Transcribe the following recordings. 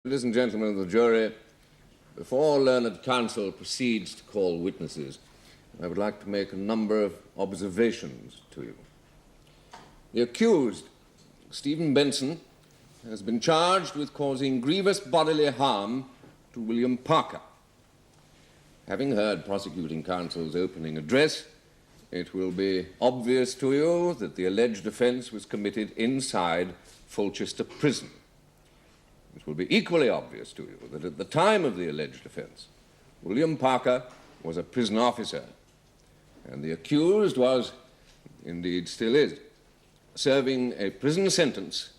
Ladies and gentlemen of the jury, before learned counsel proceeds to call witnesses, I would like to make a number of observations to you. The accused, Stephen Benson, has been charged with causing grievous bodily harm to William Parker. Having heard prosecuting counsel's opening address, it will be obvious to you that the alleged offence was committed inside Fulchester Prison. It will be equally obvious to you that at the time of the alleged offence, William Parker was a prison officer, and the accused was, indeed still is, serving a prison sentence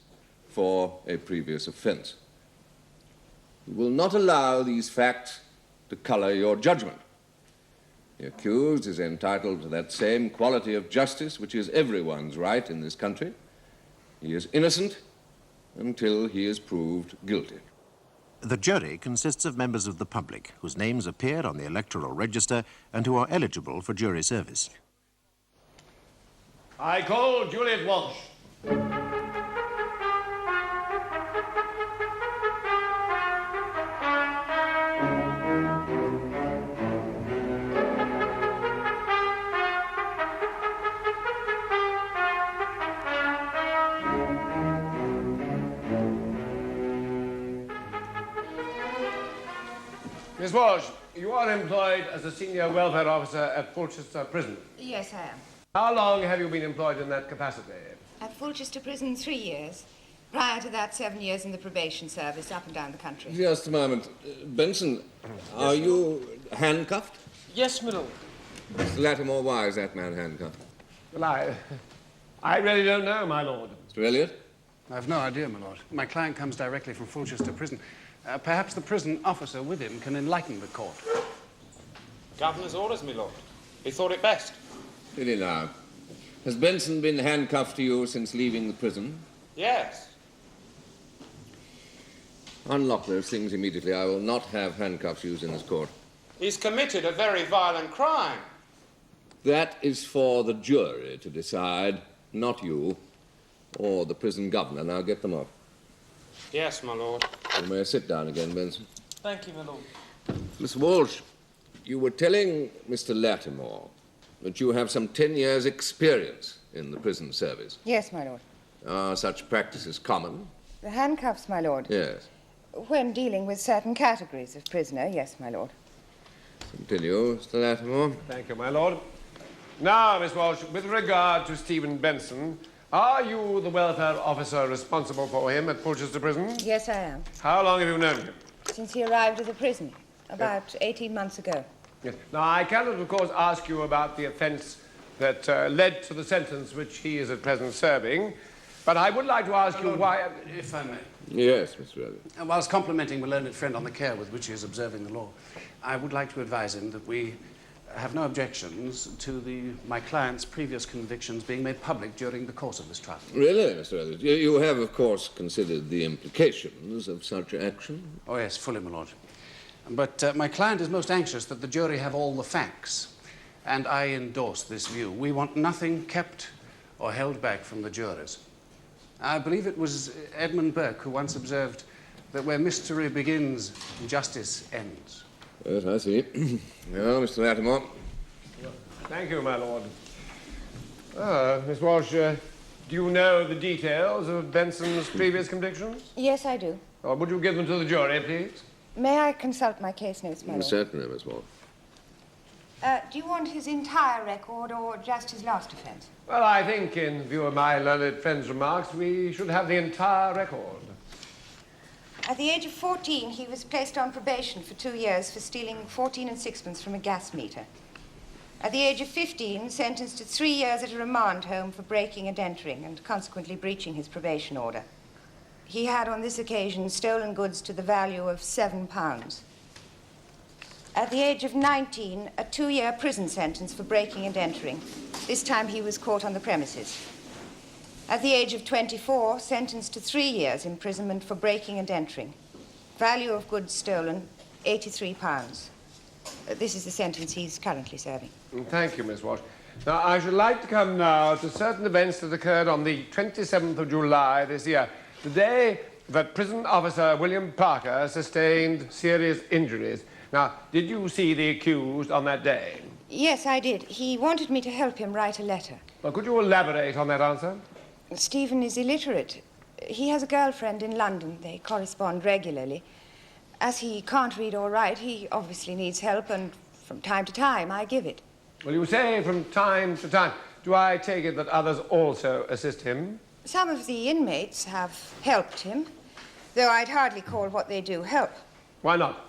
for a previous offence. You will not allow these facts to colour your judgment. The accused is entitled to that same quality of justice which is everyone's right in this country. He is innocent until he is proved guilty. The jury consists of members of the public whose names appear on the electoral register and who are eligible for jury service. I call Juliet Walsh. Miss Walsh, you are employed as a senior welfare officer at Fulchester Prison. Yes, I am. How long have you been employed in that capacity? At Fulchester Prison, 3 years. Prior to that, 7 years in the probation service up and down the country. Just a moment. Benson, are you handcuffed? Yes, my lord. Mr. Lattimore, why is that man handcuffed? Well, I really don't know, my lord. Mr. Elliot? I've no idea, my lord. My client comes directly from Fulchester Prison. Perhaps the prison officer with him can enlighten the court. Governor's orders, my lord. He thought it best. Really now. Has Benson been handcuffed to you since leaving the prison? Yes. Unlock those things immediately. I will not have handcuffs used in this court. He's committed a very violent crime. That is for the jury to decide, not you or the prison governor. Now get them off. Yes, my lord. You may sit down again, Benson. Thank you, my lord. Miss Walsh, you were telling Mr. Lattimore that you have some 10 years' experience in the prison service. Yes, my lord. Are such practices common? The handcuffs, my lord. Yes. When dealing with certain categories of prisoner, yes, my lord. Continue, Mr. Lattimore. Thank you, my lord. Now, Miss Walsh, with regard to Stephen Benson, are you the welfare officer responsible for him at Fulchester Prison? Yes, I am. How long have you known him? Since he arrived at the prison, about 18 months ago. Yes. Now, I cannot, of course, ask you about the offence that led to the sentence which he is at present serving, but I would like to ask you why... If I may. Yes, Mr. Elliot. Whilst complimenting my learned friend on the care with which he is observing the law, I would like to advise him that we have no objections to my client's previous convictions being made public during the course of this trial. Really, Mr. Elliot? You have, of course, considered the implications of such action? Oh, yes, fully, my lord. But my client is most anxious that the jury have all the facts, and I endorse this view. We want nothing kept or held back from the jurors. I believe it was Edmund Burke who once observed that where mystery begins, justice ends. Yes, I see. Well, Mr. Lattimore. Thank you, my lord. Miss Walsh, do you know the details of Benson's previous convictions? Yes, I do. Or would you give them to the jury, please? May I consult my case notes, my lord? Certainly, Miss Walsh. Do you want his entire record or just his last offence? Well, I think, in view of my learned friend's remarks, we should have the entire record. At the age of 14, he was placed on probation for 2 years for stealing 14 and sixpence from a gas meter. At the age of 15, sentenced to 3 years at a remand home for breaking and entering and consequently breaching his probation order. He had, on this occasion, stolen goods to the value of £7. At the age of 19, a 2-year prison sentence for breaking and entering. This time he was caught on the premises. At the age of 24, sentenced to 3 years imprisonment for breaking and entering. Value of goods stolen, £83. This is the sentence he's currently serving. Thank you, Miss Walsh. Now, I should like to come now to certain events that occurred on the 27th of July this year, the day that prison officer William Parker sustained serious injuries. Now, did you see the accused on that day? Yes, I did. He wanted me to help him write a letter. Well, could you elaborate on that answer? Stephen is illiterate. He has a girlfriend in London. They correspond regularly. As he can't read or write, he obviously needs help, and from time to time, I give it. Well, you say from time to time. Do I take it that others also assist him? Some of the inmates have helped him, though I'd hardly call what they do help. Why not?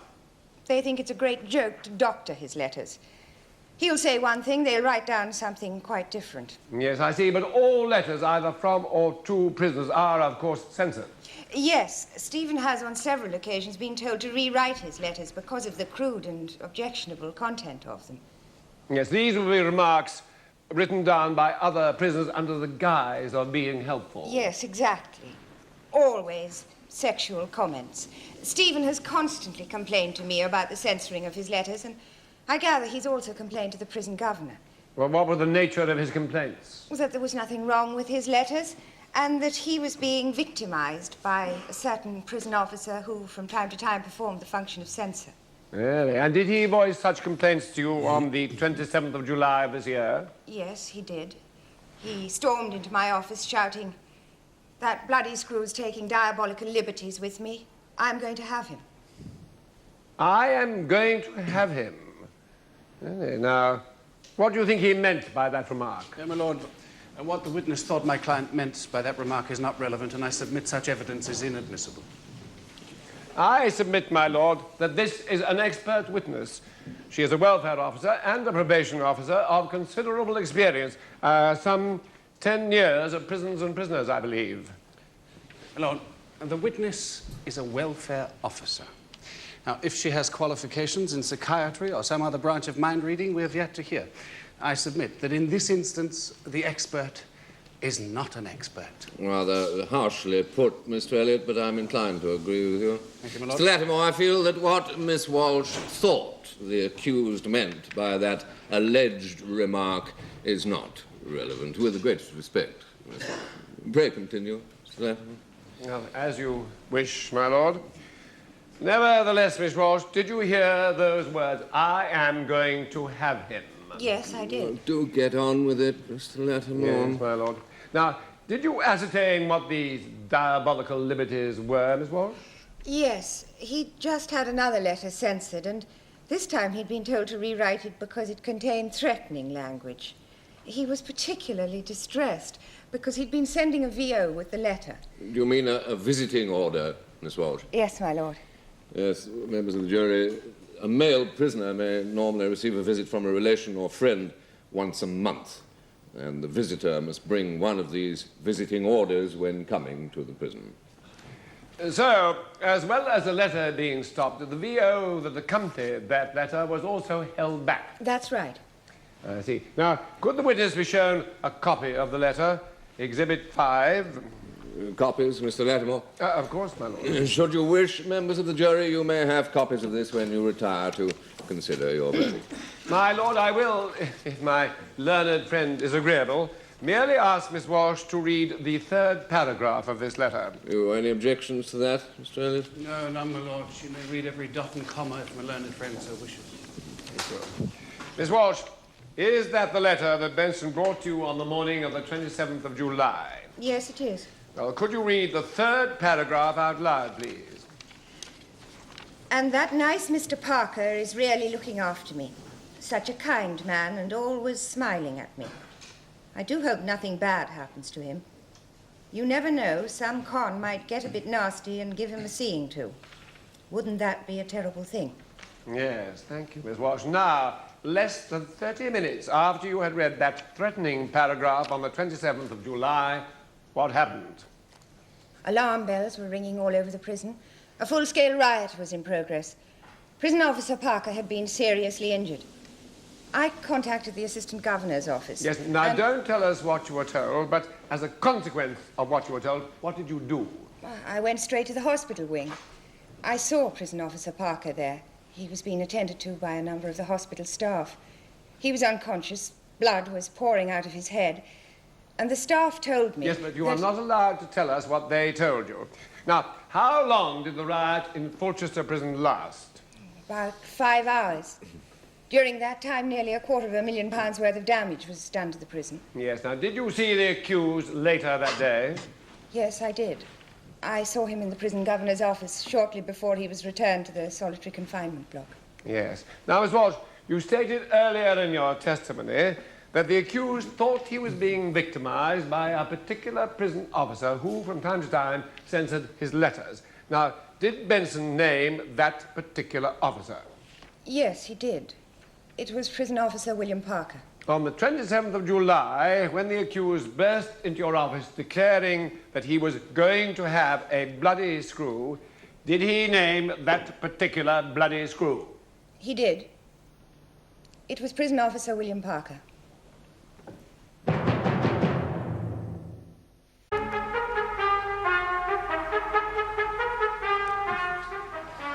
They think it's a great joke to doctor his letters. He'll say one thing, they'll write down something quite different. Yes, I see, but all letters either from or to prisoners are, of course, censored. Yes, Stephen has on several occasions been told to rewrite his letters because of the crude and objectionable content of them. Yes, these will be remarks written down by other prisoners under the guise of being helpful. Yes, exactly. Always sexual comments. Stephen has constantly complained to me about the censoring of his letters, and I gather he's also complained to the prison governor. Well, what were the nature of his complaints? That there was nothing wrong with his letters, and that he was being victimized by a certain prison officer who, from time to time, performed the function of censor. Really? And did he voice such complaints to you on the 27th of July of this year? Yes, he did. He stormed into my office shouting, "That bloody screw's taking diabolical liberties with me. I'm going to have him." I am going to have him. Really? Now, what do you think he meant by that remark? My lord, what the witness thought my client meant by that remark is not relevant, and I submit such evidence is inadmissible. I submit, my lord, that this is an expert witness. She is a welfare officer and a probation officer of considerable experience. Some 10 years at prisons and prisoners, I believe. My lord, the witness is a welfare officer. Now, if she has qualifications in psychiatry or some other branch of mind reading, we have yet to hear. I submit that in this instance, the expert is not an expert. Rather harshly put, Mr. Elliot, but I'm inclined to agree with you. Thank you, my lord. Mr. Latimer, I feel that what Miss Walsh thought the accused meant by that alleged remark is not relevant, with the greatest respect. Pray continue, Mr. Latimer. Well, as you wish, my lord. Nevertheless, Miss Walsh, did you hear those words? I am going to have him. Yes, I did. Well, do get on with it, Mr. Latimer. Yes, my lord. Now, did you ascertain what these diabolical liberties were, Miss Walsh? Yes, he'd just had another letter censored, and this time he'd been told to rewrite it because it contained threatening language. He was particularly distressed because he'd been sending a VO with the letter. Do you mean a visiting order, Miss Walsh? Yes, my lord. Yes, members of the jury. A male prisoner may normally receive a visit from a relation or friend once a month, and the visitor must bring one of these visiting orders when coming to the prison. So, as well as the letter being stopped, the VO that accompanied that letter was also held back. That's right. I see. Now, could the witness be shown a copy of the letter, Exhibit 5? Copies, Mr. Latimer? Of course, my lord. Should you wish, members of the jury, you may have copies of this when you retire to consider your verdict. My lord, I will, if my learned friend is agreeable, merely ask Miss Walsh to read the third paragraph of this letter. You any objections to that, Mr. Elliot? No, none, my lord. She may read every dot and comma if my learned friend so wishes. Miss Walsh, is that the letter that Benson brought to you on the morning of the 27th of July? Yes, it is. Well, could you read the third paragraph out loud, please? And that nice Mr. Parker is really looking after me. Such a kind man and always smiling at me. I do hope nothing bad happens to him. You never know, some con might get a bit nasty and give him a seeing to. Wouldn't that be a terrible thing? Yes, thank you, Miss Walsh. Now, less than 30 minutes after you had read that threatening paragraph on the 27th of July, what happened? Alarm bells were ringing all over the prison. A full-scale riot was in progress. Prison officer Parker had been seriously injured. I contacted the assistant governor's office. Yes, now don't tell us what you were told, but as a consequence of what you were told, what did you do? I went straight to the hospital wing. I saw prison officer Parker there. He was being attended to by a number of the hospital staff. He was unconscious. Blood was pouring out of his head. And the staff told me... Yes, but you are not allowed to tell us what they told you. Now, How long did the riot in Fulchester Prison last? About 5 hours. During that time, nearly £250,000 worth of damage was done to the prison. Yes. Now, did you see the accused later that day? Yes, I did. I saw him in the prison governor's office shortly before he was returned to the solitary confinement block. Yes. Now, Miss Walsh, you stated earlier in your testimony that the accused thought he was being victimized by a particular prison officer who, from time to time, censored his letters. Now, did Benson name that particular officer? Yes, he did. It was prison officer William Parker. On the 27th of July, when the accused burst into your office declaring that he was going to have a bloody screw, did he name that particular bloody screw? He did. It was prison officer William Parker.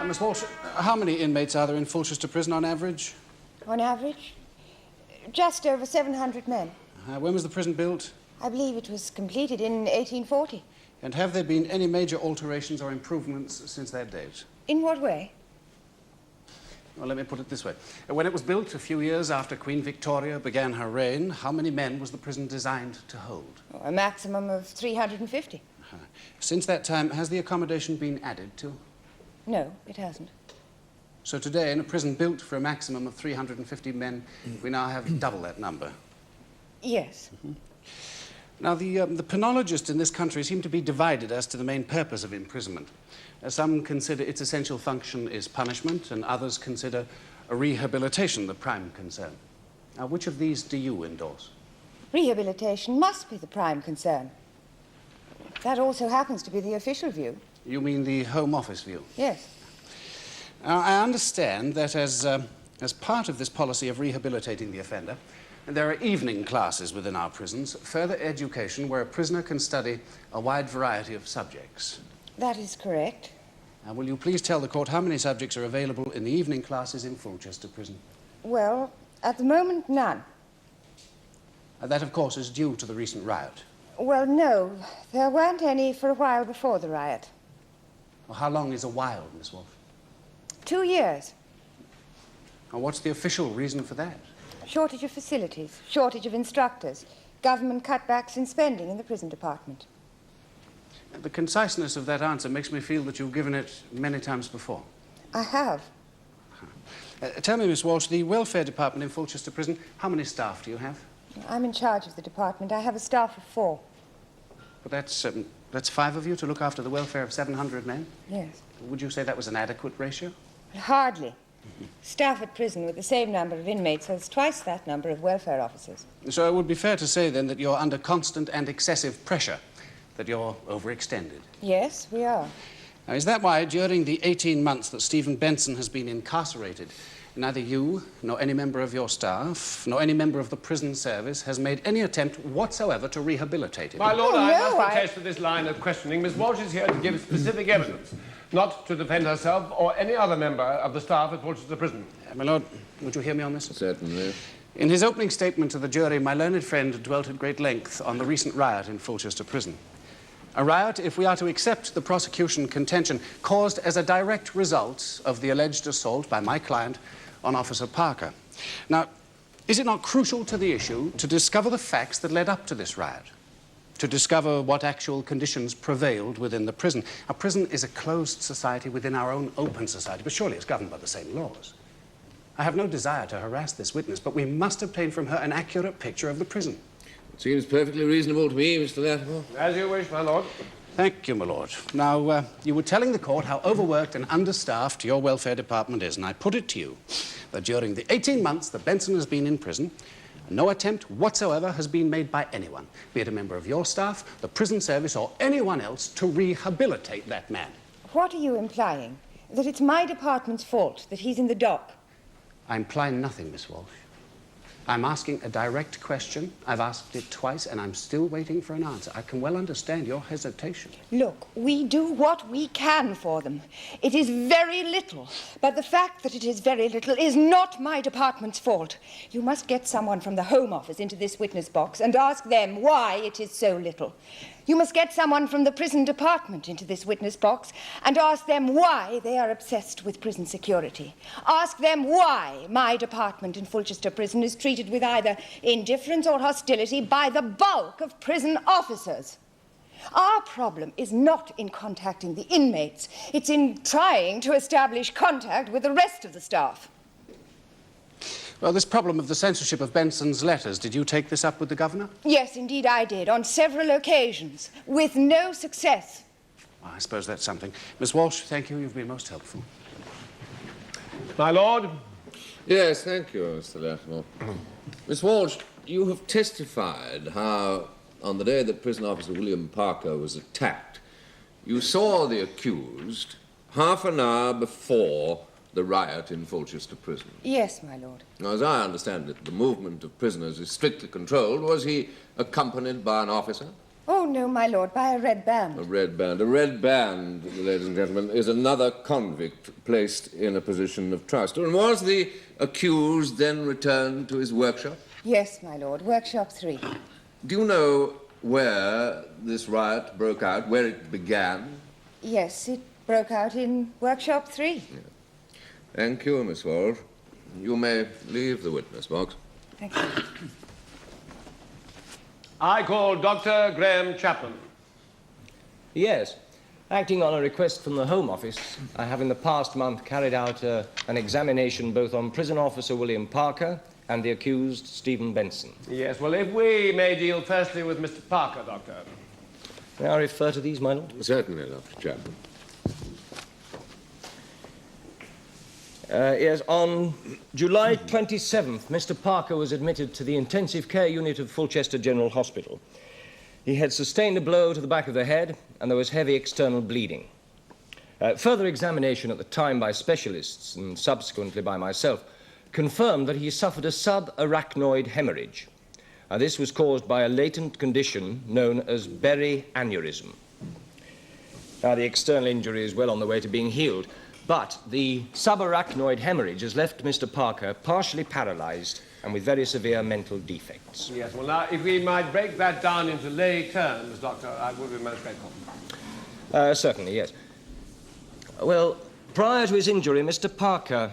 Miss Walsh, how many inmates are there in Fulchester Prison on average? On average, just over 700 men. When was the prison built? I believe it was completed in 1840. And have there been any major alterations or improvements since that date? In what way? Well, let me put it this way. When it was built a few years after Queen Victoria began her reign, how many men was the prison designed to hold? A maximum of 350. Since that time, has the accommodation been added to? No, it hasn't. So today, in a prison built for a maximum of 350 men, we now have double that number. Yes. Now, the penologists in this country seem to be divided as to the main purpose of imprisonment. Some consider its essential function is punishment, and others consider a rehabilitation the prime concern. Now, which of these do you endorse? Rehabilitation must be the prime concern. That also happens to be the official view. You mean the Home Office view? Yes. Now, I understand that as part of this policy of rehabilitating the offender, there are evening classes within our prisons, further education where a prisoner can study a wide variety of subjects. That is correct. Now, will you please tell the court how many subjects are available in the evening classes in Fulchester Prison? Well, at the moment, none. That, of course, is due to the recent riot. Well, no. There weren't any for a while before the riot. Well, how long is a while, Miss Wolfe? 2 years. Now, what's the official reason for that? Shortage of facilities, shortage of instructors, government cutbacks in spending in the prison department. The conciseness of that answer makes me feel that you've given it many times before. I have. Tell me, Miss Walsh, the welfare department in Fulchester Prison, how many staff do you have? I'm in charge of the department. I have a staff of 4. But that's 5 of you to look after the welfare of 700 men? Yes. Would you say that was an adequate ratio? Hardly. Staff at prison with the same number of inmates has twice that number of welfare officers. So it would be fair to say, then, that you're under constant and excessive pressure, that you're overextended. Yes, we are. Now, is that why, during the 18 months that Stephen Benson has been incarcerated, neither you, nor any member of your staff, nor any member of the prison service has made any attempt whatsoever to rehabilitate him? My Lord, Oh, I no, must protest for this line of questioning. Miss Walsh is here to give specific evidence, not to defend herself or any other member of the staff at Fulchester Prison. My Lord, would you hear me on this? Certainly. In his opening statement to the jury, my learned friend dwelt at great length on the recent riot in Fulchester Prison. A riot, if we are to accept the prosecution contention, caused as a direct result of the alleged assault by my client on Officer Parker. Now, is it not crucial to the issue to discover the facts that led up to this riot? To discover what actual conditions prevailed within the prison? A prison is a closed society within our own open society, but surely it's governed by the same laws. I have no desire to harass this witness, but we must obtain from her an accurate picture of the prison. It seems perfectly reasonable to me, Mr. Latimer. As you wish, my Lord. Thank you, my lord. Now, you were telling the court how overworked and understaffed your welfare department is, and I put it to you that during the 18 months that Benson has been in prison, no attempt whatsoever has been made by anyone, be it a member of your staff, the prison service, or anyone else, to rehabilitate that man. What are you implying? That it's my department's fault that he's in the dock? I imply nothing, Miss Walsh. I'm asking a direct question. I've asked it twice, and I'm still waiting for an answer. I can well understand your hesitation. Look, we do what we can for them. It is very little, but the fact that it is very little is not my department's fault. You must get someone from the Home Office into this witness box and ask them why it is so little. You must get someone from the prison department into this witness box and ask them why they are obsessed with prison security. Ask them why my department in Fulchester Prison is treated with either indifference or hostility by the bulk of prison officers. Our problem is not in contacting the inmates. It's in trying to establish contact with the rest of the staff. Well, this problem of the censorship of Benson's letters, did you take this up with the governor? Yes, indeed I did, on several occasions, with no success. Well, I suppose that's something. Miss Walsh, thank you. You've been most helpful. My lord? Yes, thank you, Mr. Latimer. Miss Walsh, you have testified how, on the day that prison officer William Parker was attacked, you saw the accused half an hour before the riot in Fulchester Prison. Yes, my lord. Now, as I understand it, the movement of prisoners is strictly controlled. Was he accompanied by an officer? Oh, no, my lord, by a red band. A red band. A red band, ladies and gentlemen, is another convict placed in a position of trust. And was the accused then returned to his workshop? Yes, my lord, workshop 3. Do you know where this riot broke out, where it began? Yes, it broke out in workshop 3. Yeah. Thank you, Miss Walsh. You may leave the witness box. Thank you. I call Dr. Graham Chapman. Yes. Acting on a request from the Home Office, I have in the past month carried out an examination both on prison officer William Parker and the accused Stephen Benson. Yes, well, if we may deal firstly with Mr. Parker, Doctor. May I refer to these, my lord? Certainly, Dr. Chapman. Yes, on July 27th, Mr. Parker was admitted to the intensive care unit of Fulchester General Hospital. He had sustained a blow to the back of the head, and there was heavy external bleeding. Further examination at the time by specialists, and subsequently by myself, confirmed that he suffered a subarachnoid hemorrhage. This was caused by a latent condition known as berry aneurysm. Now, the external injury is well on the way to being healed, but the subarachnoid hemorrhage has left Mr. Parker partially paralyzed and with very severe mental defects. Yes, well, now, if we might break that down into lay terms, Doctor, I would be most grateful. Certainly, yes. Well, prior to his injury, Mr. Parker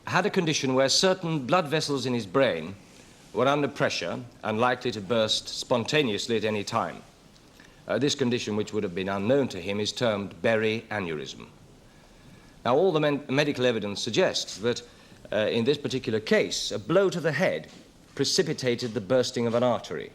had a condition where certain blood vessels in his brain were under pressure and likely to burst spontaneously at any time. This condition, which would have been unknown to him, is termed berry aneurysm. Now, all the medical evidence suggests that in this particular case, a blow to the head precipitated the bursting of an artery.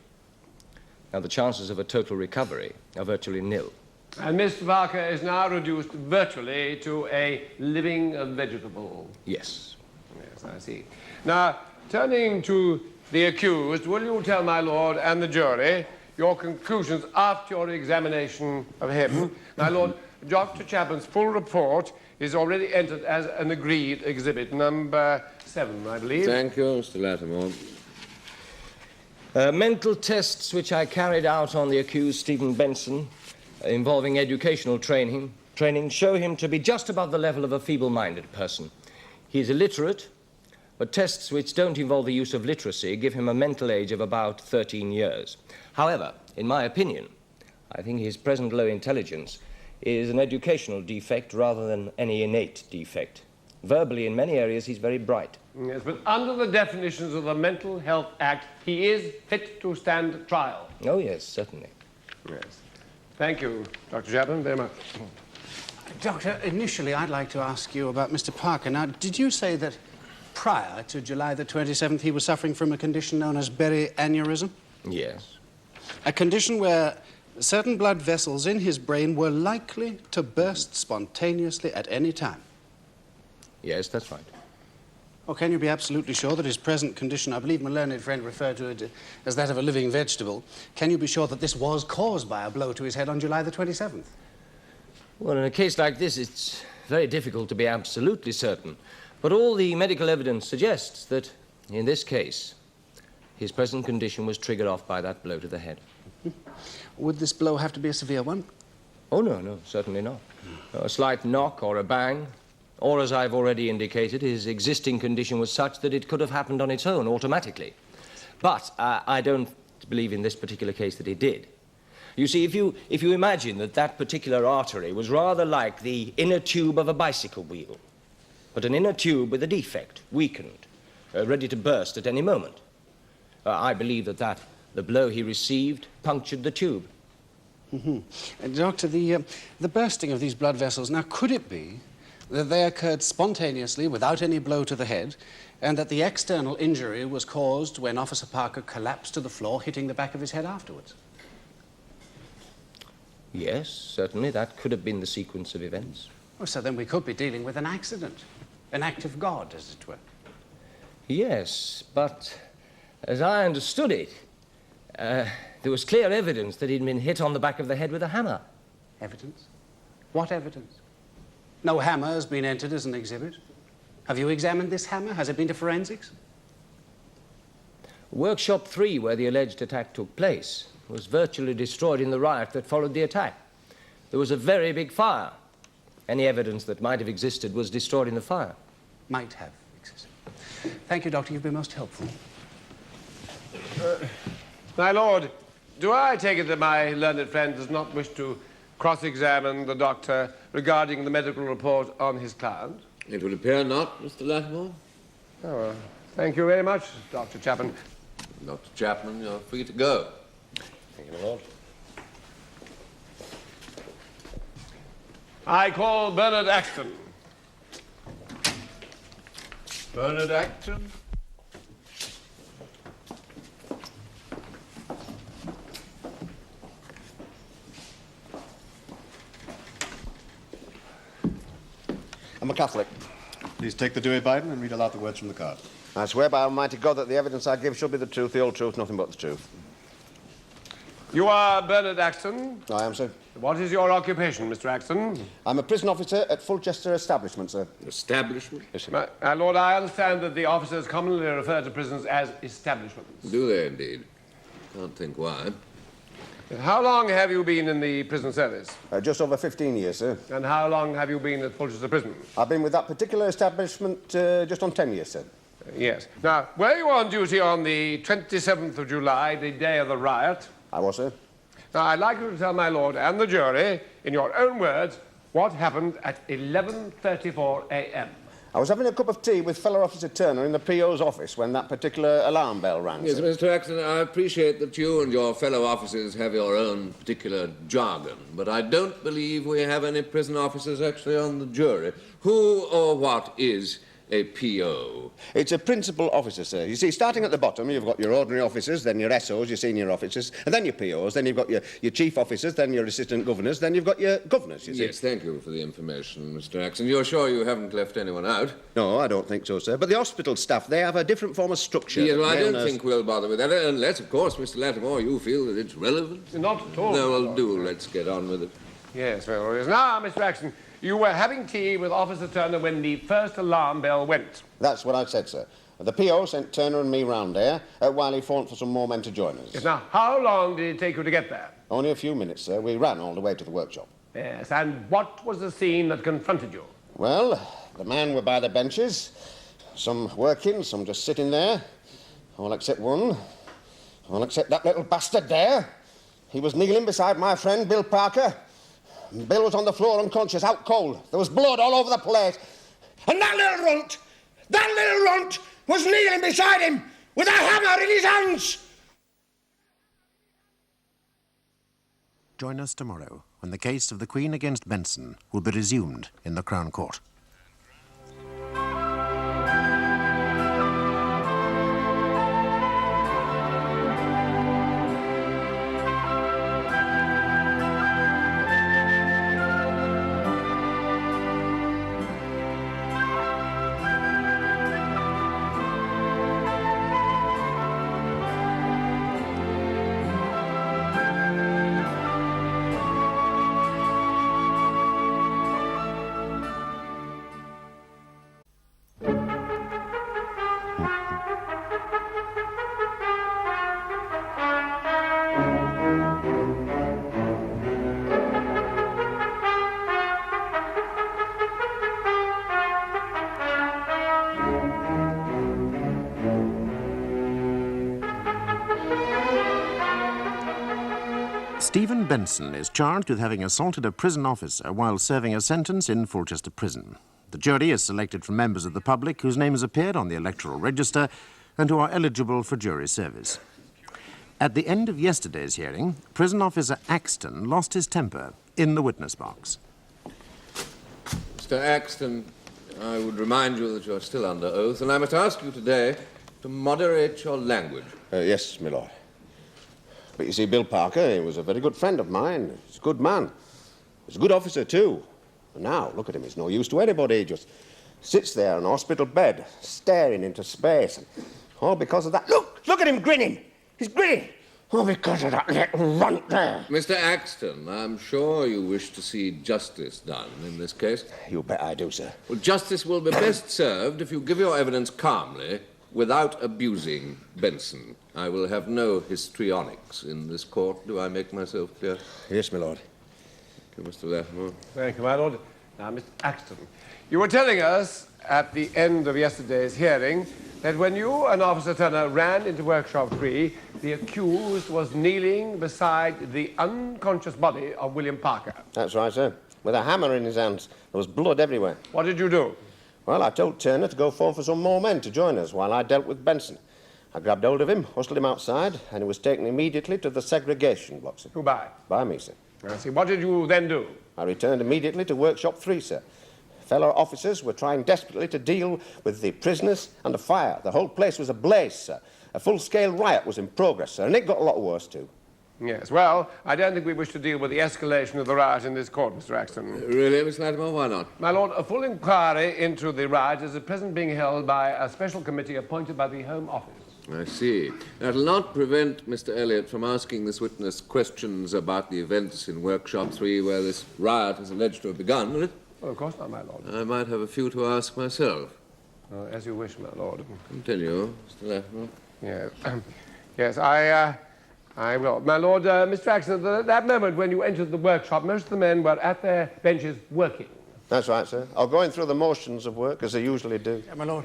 Now, the chances of a total recovery are virtually nil. And Mr. Parker is now reduced virtually to a living vegetable. Yes. Yes, I see. Now, turning to the accused, will you tell my lord and the jury your conclusions after your examination of him? My lord, Dr. Chapman's full report is already entered as an agreed exhibit, number 7, I believe. Thank you, Mr. Latimer. Mental tests which I carried out on the accused Stephen Benson, involving educational training, show him to be just above the level of a feeble-minded person. He is illiterate, but tests which don't involve the use of literacy give him a mental age of about 13 years. However, in my opinion, I think his present low intelligence is an educational defect rather than any innate defect. Verbally, in many areas, he's very bright. Yes, but under the definitions of the Mental Health Act, he is fit to stand trial. Oh, yes, certainly. Yes. Thank you, Dr. Chapman, very much. Doctor, initially I'd like to ask you about Mr. Parker. Now, did you say that prior to July the 27th he was suffering from a condition known as berry aneurysm? Yes. A condition where certain blood vessels in his brain were likely to burst spontaneously at any time? Yes, that's right. Or can you be absolutely sure that his present condition, I believe my learned friend referred to it as that of a living vegetable, can you be sure that this was caused by a blow to his head on July the 27th? Well, in a case like this, it's very difficult to be absolutely certain. But all the medical evidence suggests that, in this case, his present condition was triggered off by that blow to the head. Would this blow have to be a severe one? Oh, no, certainly not. A slight knock or a bang, or, as I've already indicated, his existing condition was such that it could have happened on its own automatically. But I don't believe in this particular case that it did. You see, if you imagine that particular artery was rather like the inner tube of a bicycle wheel, but an inner tube with a defect, weakened, ready to burst at any moment. I believe that the blow he received punctured the tube. Mm-hmm. Doctor, the bursting of these blood vessels, now, could it be that they occurred spontaneously without any blow to the head, and that the external injury was caused when Officer Parker collapsed to the floor, hitting the back of his head afterwards? Yes, certainly, that could have been the sequence of events. Oh, so then we could be dealing with an accident, an act of God, as it were. Yes, but as I understood it, there was clear evidence that he'd been hit on the back of the head with a hammer. Evidence? What evidence? No hammer has been entered as an exhibit. Have you examined this hammer? Has it been to forensics? Workshop 3, where the alleged attack took place, was virtually destroyed in the riot that followed the attack. There was a very big fire. Any evidence that might have existed was destroyed in the fire. Might have existed. Thank you, Doctor. You've been most helpful. My lord, do I take it that my learned friend does not wish to cross-examine the doctor regarding the medical report on his client? It would appear not, Mr. Latimer. Oh, well, thank you very much, Dr. Chapman. Dr. Chapman, you're free to go. Thank you, my lord. I call Bernard Axton. Bernard Axton? I'm a Catholic. Please take the Dewey Biden and read aloud the words from the card. I swear by Almighty God that the evidence I give shall be the truth, the whole truth, nothing but the truth. You are Bernard Axton? I am, sir. What is your occupation, Mr. Axton? I'm a prison officer at Fulchester Establishment, sir. Establishment? Yes, sir. My lord, I understand that the officers commonly refer to prisons as establishments. Do they indeed? Can't think why. How long have you been in the prison service? Just over 15 years, sir. And how long have you been at Fulchester Prison? I've been with that particular establishment just on 10 years, sir. Yes. Now, were you on duty on the 27th of July, the day of the riot? I was, sir. Now, I'd like you to tell my lord and the jury, in your own words, what happened at 11:34 a.m. I was having a cup of tea with fellow officer Turner in the PO's office when that particular alarm bell rang. Yes, sir. Mr. Axton, I appreciate that you and your fellow officers have your own particular jargon, but I don't believe we have any prison officers actually on the jury. Who or what is a PO? It's a principal officer, sir. You see, starting at the bottom, you've got your ordinary officers, then your SOs, your senior officers, and then your POs, then you've got your chief officers, then your assistant governors, then you've got your governors, you see. Yes, thank you for the information, Mr. Axton. You're sure you haven't left anyone out? No, I don't think so, sir. But the hospital staff, they have a different form of structure. Yes, well, I don't think we'll bother with that, unless, of course, Mr. Latimer, you feel that it's relevant. Not at all. No, well, do. Let's get on with it. Yes, very well. Yes. Now, Mr. Axton, you were having tea with Officer Turner when the first alarm bell went. That's what I said, sir. The PO sent Turner and me round there while he phoned for some more men to join us. Yes. Now, how long did it take you to get there? Only a few minutes, sir. We ran all the way to the workshop. Yes, and what was the scene that confronted you? Well, the men were by the benches, some working, some just sitting there, all except one, all except that little bastard there. He was kneeling beside my friend, Bill Parker. Bill was on the floor unconscious, out cold. There was blood all over the place. And that little runt was kneeling beside him with a hammer in his hands. Join us tomorrow when the case of the Queen against Benson will be resumed in the Crown Court. Stephen Benson is charged with having assaulted a prison officer while serving a sentence in Fulchester Prison. The jury is selected from members of the public whose names appeared on the electoral register and who are eligible for jury service. At the end of yesterday's hearing, prison officer Axton lost his temper in the witness box. Mr. Axton, I would remind you that you're still under oath, and I must ask you today to moderate your language. Yes, my lord. But you see, Bill Parker, he was a very good friend of mine. He's a good man. He's a good officer, too. And now, look at him. He's no use to anybody. He just sits there in a hospital bed, staring into space. And all because of that. Look at him grinning. He's grinning. All because of that little runt there. Mr. Axton, I'm sure you wish to see justice done in this case. You bet I do, sir. Well, justice will be best served if you give your evidence calmly, without abusing Benson. I will have no histrionics in this court. Do I make myself clear? Yes, my lord. Thank you, Mr. Latimer. Thank you, my lord. Now, Mr. Axton, you were telling us at the end of yesterday's hearing that when you and Officer Turner ran into Workshop 3, the accused was kneeling beside the unconscious body of William Parker. That's right, sir. With a hammer in his hands. There was blood everywhere. What did you do? Well, I told Turner to go phone for some more men to join us while I dealt with Benson. I grabbed hold of him, hustled him outside, and he was taken immediately to the segregation block, sir. Who by? By me, sir. I see. What did you then do? I returned immediately to Workshop 3, sir. Fellow officers were trying desperately to deal with the prisoners and the fire. The whole place was ablaze, sir. A full-scale riot was in progress, sir, and it got a lot worse, too. Yes, well, I don't think we wish to deal with the escalation of the riot in this court, Mr. Axton. Really, Miss Latimer? Why not? My lord, a full inquiry into the riot is at present being held by a special committee appointed by the Home Office. I see. That'll not prevent Mr. Elliot from asking this witness questions about the events in Workshop 3 where this riot is alleged to have begun, will it? Well, of course not, my lord. I might have a few to ask myself. As you wish, my lord. Continue, Mr. Latimer. Yes. Yes, I will. My lord, Mr. Axton, at that moment when you entered the workshop, most of the men were at their benches working. That's right, sir. Or going through the motions of work, as they usually do. My lord,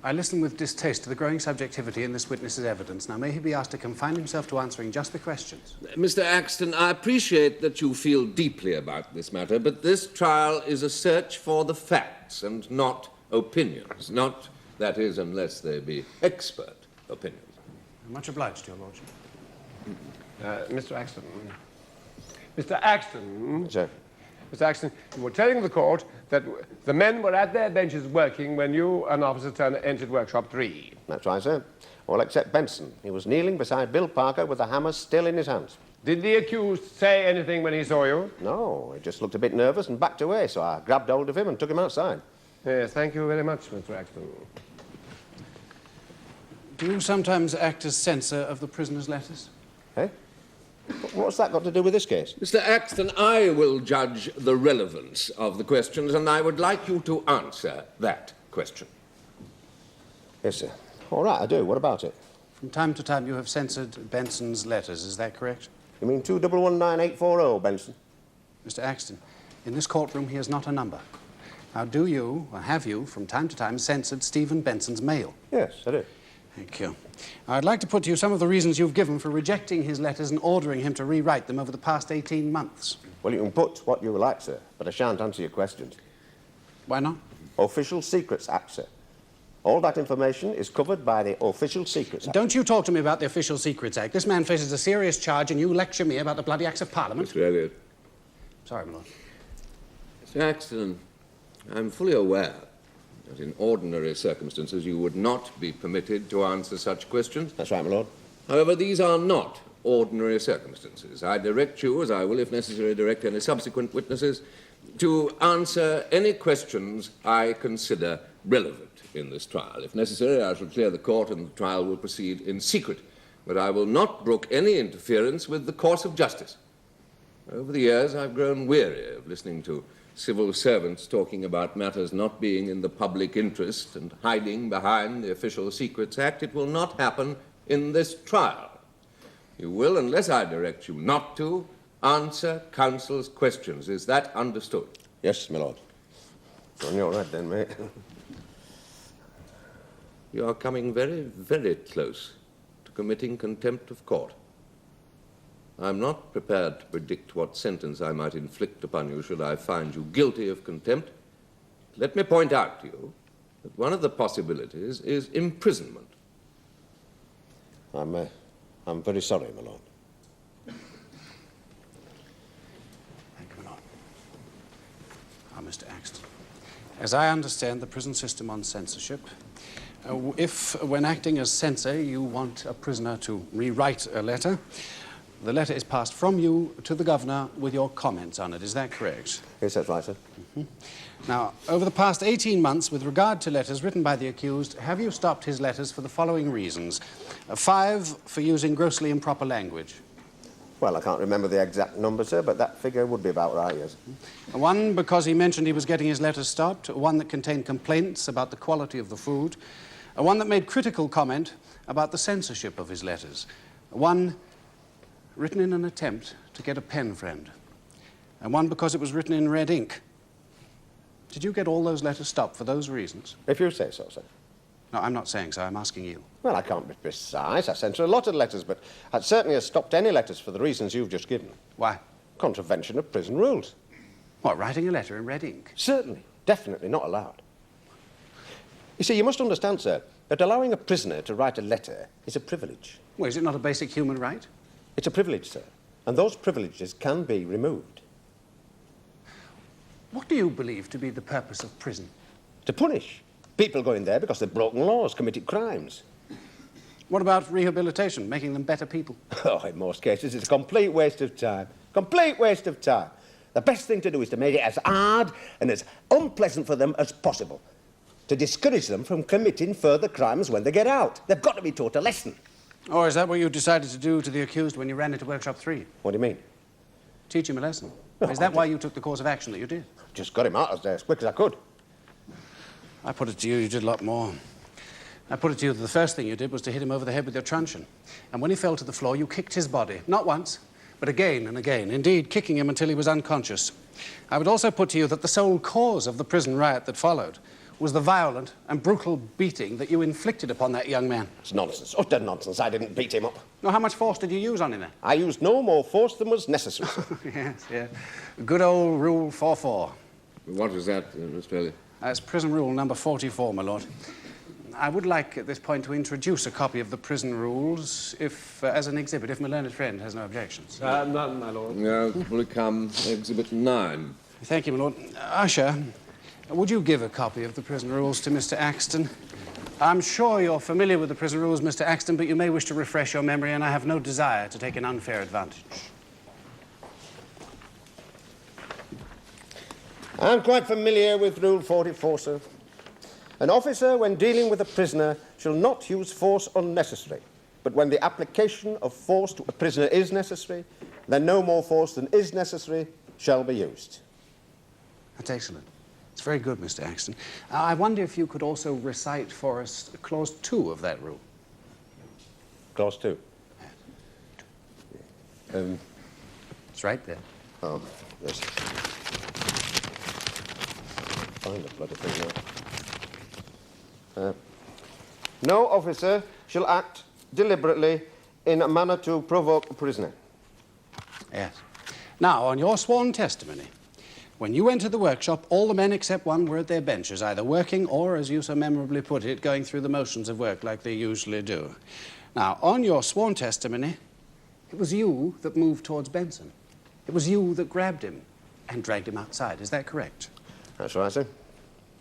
I listen with distaste to the growing subjectivity in this witness's evidence. Now, may he be asked to confine himself to answering just the questions? Mr. Axton, I appreciate that you feel deeply about this matter, but this trial is a search for the facts and not opinions. Not, that is, unless they be expert opinions. I'm much obliged to your lordship. Mr. Axton. Mr. Axton. Sir. Mr. Axton, you were telling the court that the men were at their benches working when you and Officer Turner entered Workshop 3. That's right, sir. All except Benson. He was kneeling beside Bill Parker with the hammer still in his hands. Did the accused say anything when he saw you? No, he just looked a bit nervous and backed away, so I grabbed hold of him and took him outside. Yes, thank you very much, Mr. Axton. Do you sometimes act as censor of the prisoner's letters? Eh? What's that got to do with this case? Mr. Axton, I will judge the relevance of the questions, and I would like you to answer that question. Yes, sir. All right, I do. What about it? From time to time, you have censored Benson's letters. Is that correct? You mean 2119840, Benson? Mr. Axton, in this courtroom, he is not a number. Now, do you, or have you, from time to time, censored Stephen Benson's mail? Yes, I do. Thank you. I'd like to put to you some of the reasons you've given for rejecting his letters and ordering him to rewrite them over the past 18 months. Well, you can put what you like, sir, but I shan't answer your questions. Why not? Official Secrets Act, sir. All that information is covered by the Official Secrets Act. Don't you talk to me about the Official Secrets Act. This man faces a serious charge, and you lecture me about the bloody Acts of Parliament. Mr. Elliot. Sorry, my lord. Mr. Axton, I'm fully aware that in ordinary circumstances you would not be permitted to answer such questions. That's right, my lord. However, these are not ordinary circumstances. I direct you, as I will, if necessary, direct any subsequent witnesses, to answer any questions I consider relevant in this trial. If necessary, I shall clear the court and the trial will proceed in secret, but I will not brook any interference with the course of justice. Over the years, I've grown weary of listening to civil servants talking about matters not being in the public interest and hiding behind the Official Secrets Act. It will not happen in this trial. You will, unless I direct you not to, answer counsel's questions. Is that understood? Yes, my lord. On your right, then, mate. You are coming very, very close to committing contempt of court. I'm not prepared to predict what sentence I might inflict upon you should I find you guilty of contempt. Let me point out to you that one of the possibilities is imprisonment. I'm very sorry, my lord. Thank you, my lord. Now, Mr. Axton, as I understand the prison system on censorship, if, when acting as censor, you want a prisoner to rewrite a letter, the letter is passed from you to the governor with your comments on it. Is that correct? Yes, that's right, sir. Mm-hmm. Now, over the past 18 months, with regard to letters written by the accused, have you stopped his letters for the following reasons? 5, for using grossly improper language. Well, I can't remember the exact number, sir, but that figure would be about right, yes. 1, because he mentioned he was getting his letters stopped. 1 that contained complaints about the quality of the food. 1 that made critical comment about the censorship of his letters. 1 written in an attempt to get a pen friend. And 1 because it was written in red ink. Did you get all those letters stopped for those reasons? If you say so, sir. No, I'm not saying so. I'm asking you. Well, I can't be precise. I censor a lot of letters, but I'd certainly have stopped any letters for the reasons you've just given. Why? Contravention of prison rules. What, writing a letter in red ink? Certainly. Definitely not allowed. You see, you must understand, sir, that allowing a prisoner to write a letter is a privilege. Well, is it not a basic human right? It's a privilege, sir, and those privileges can be removed. What do you believe to be the purpose of prison? To punish people going there because they've broken laws, committed crimes. What about rehabilitation, making them better people? Oh, in most cases, it's a complete waste of time. Complete waste of time. The best thing to do is to make it as hard and as unpleasant for them as possible, to discourage them from committing further crimes when they get out. They've got to be taught a lesson. Or is that what you decided to do to the accused when you ran into Workshop 3? What do you mean? Teach him a lesson. Is that why you took the course of action that you did? Just got him out of there as quick as I could. I put it to you, you did a lot more. I put it to you that the first thing you did was to hit him over the head with your truncheon. And when he fell to the floor, you kicked his body. Not once, but again and again. Indeed, kicking him until he was unconscious. I would also put to you that the sole cause of the prison riot that followed was the violent and brutal beating that you inflicted upon that young man. It's nonsense. Utter nonsense. I didn't beat him up. Now, how much force did you use on him then? I used no more force than was necessary. Yes, yeah. Good old Rule 44. What is that, Mr. Elliot? That's prison rule number 44, my lord. I would like at this point to introduce a copy of the prison rules, if, as an exhibit, if my learned friend has no objections. None, my lord. Now, will come Exhibit 9. Thank you, my lord. Usher, would you give a copy of the prison rules to Mr. Axton? I'm sure you're familiar with the prison rules, Mr. Axton, but you may wish to refresh your memory, and I have no desire to take an unfair advantage. I'm quite familiar with Rule 44, sir. An officer, when dealing with a prisoner, shall not use force unnecessary. But when the application of force to a prisoner is necessary, then no more force than is necessary shall be used. That's excellent. It's very good, Mr. Axton. I wonder if you could also recite for us Clause 2 of that rule. Clause 2? It's right there. Oh, yes. Find the bloody thing now. No officer shall act deliberately in a manner to provoke a prisoner. Yes. Now, on your sworn testimony, when you entered the workshop, all the men except one were at their benches, either working or, as you so memorably put it, going through the motions of work like they usually do. Now, on your sworn testimony, it was you that moved towards Benson. It was you that grabbed him and dragged him outside. Is that correct? That's right, sir.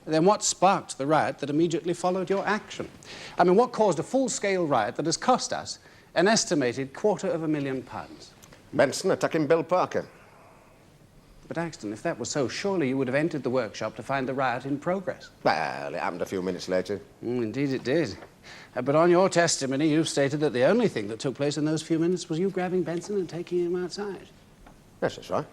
Then what sparked the riot that immediately followed your action? I mean, what caused a full-scale riot that has cost us an estimated £250,000? Benson attacking Bill Parker. But, Axton, if that was so, surely you would have entered the workshop to find the riot in progress. Well, it happened a few minutes later. Indeed it did. But on your testimony, you've stated that the only thing that took place in those few minutes was you grabbing Benson and taking him outside. Yes, that's right.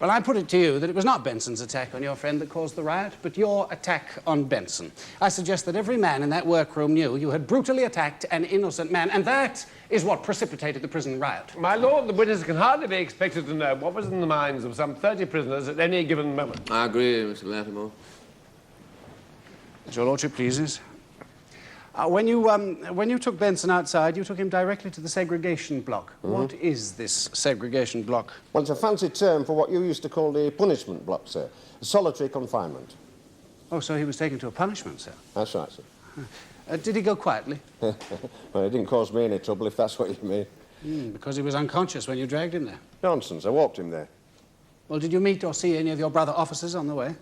Well, I put it to you that it was not Benson's attack on your friend that caused the riot, but your attack on Benson. I suggest that every man in that workroom knew you had brutally attacked an innocent man, and that is what precipitated the prison riot. My lord, the witness can hardly be expected to know what was in the minds of some 30 prisoners at any given moment. I agree, Mr. Latimer. As your lordship pleases. When you took Benson outside, you took him directly to the segregation block. What is this segregation block? Well, it's a fancy term for what you used to call the punishment block, sir. Solitary confinement. Oh, so he was taken to a punishment cell? That's right, sir. Did he go quietly? Well, it didn't cause me any trouble, if that's what you mean. Because he was unconscious when you dragged him there? Nonsense, I walked him there. Well, did you meet or see any of your brother officers on the way?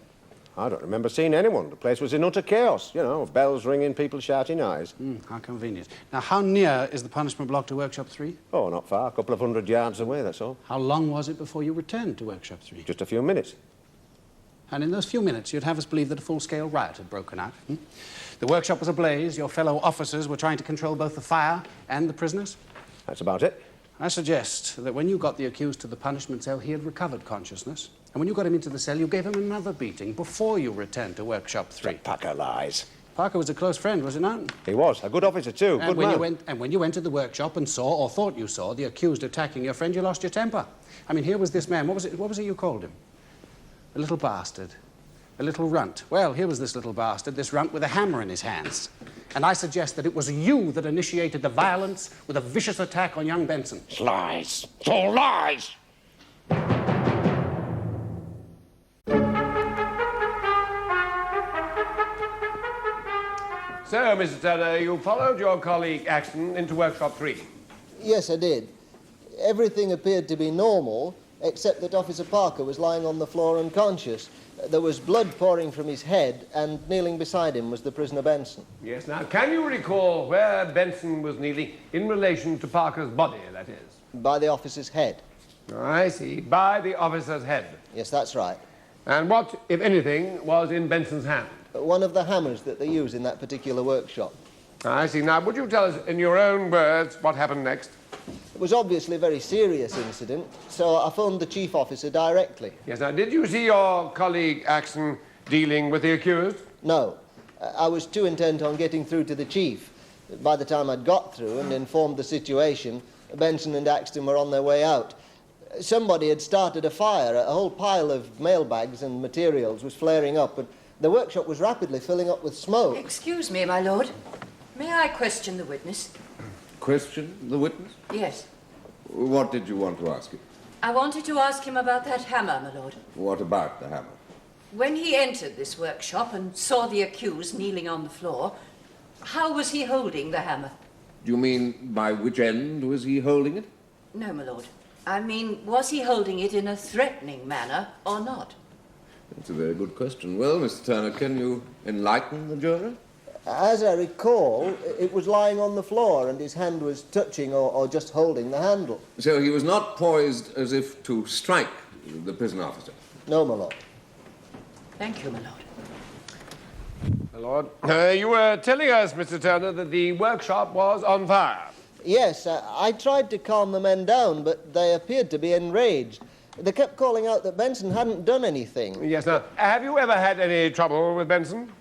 I don't remember seeing anyone. The place was in utter chaos, you know, bells ringing, people shouting eyes. How convenient. Now, how near is the punishment block to Workshop 3? Oh, not far, a couple of 100 yards away, that's all. How long was it before you returned to Workshop 3? Just a few minutes. And in those few minutes, you'd have us believe that a full-scale riot had broken out. The workshop was ablaze. Your fellow officers were trying to control both the fire and the prisoners. That's about it. I suggest that when you got the accused to the punishment cell, he had recovered consciousness. And when you got him into the cell, you gave him another beating before you returned to Workshop 3. Packer lies. Parker was a close friend, was he not? He was. A good officer, too. Good man. And when you entered the workshop and saw, or thought you saw, the accused attacking your friend, you lost your temper. I mean, here was this man. What was it you called him? A little bastard. A little runt. Well, here was this little bastard, this runt with a hammer in his hands. And I suggest that it was you that initiated the violence with a vicious attack on young Benson. It's lies. It's all lies. So, Mr. Turner, you followed your colleague Axton into Workshop 3. Yes, I did. Everything appeared to be normal, except that Officer Parker was lying on the floor unconscious. There was blood pouring from his head, and kneeling beside him was the prisoner Benson. Yes, now, can you recall where Benson was kneeling in relation to Parker's body, that is? By the officer's head. I see, by the officer's head. Yes, that's right. And what, if anything, was in Benson's hand? One of the hammers that they use in that particular workshop. I see. Now, would you tell us in your own words what happened next? It was obviously a very serious incident, so I phoned the chief officer directly. Yes, now, did you see your colleague Axton dealing with the accused? No. I was too intent on getting through to the chief. By the time I'd got through and informed the situation, Benson and Axton were on their way out. Somebody had started a fire. A whole pile of mailbags and materials was flaring up, and the workshop was rapidly filling up with smoke. Excuse me, my lord. May I question the witness? Question the witness? Yes. What did you want to ask him? I wanted to ask him about that hammer, my lord. What about the hammer? When he entered this workshop and saw the accused kneeling on the floor, how was he holding the hammer? Do you mean by which end was he holding it? No, my lord. I mean, was he holding it in a threatening manner or not? That's a very good question. Well, Mr. Turner, can you enlighten the juror? As I recall, it was lying on the floor and his hand was touching or just holding the handle. So he was not poised as if to strike the prison officer? No, my lord. Thank you, my lord. My lord, you were telling us, Mr. Turner, that the workshop was on fire. Yes, I tried to calm the men down, but they appeared to be enraged. They kept calling out that Benson hadn't done anything. Yes, now, have you ever had any trouble with Benson?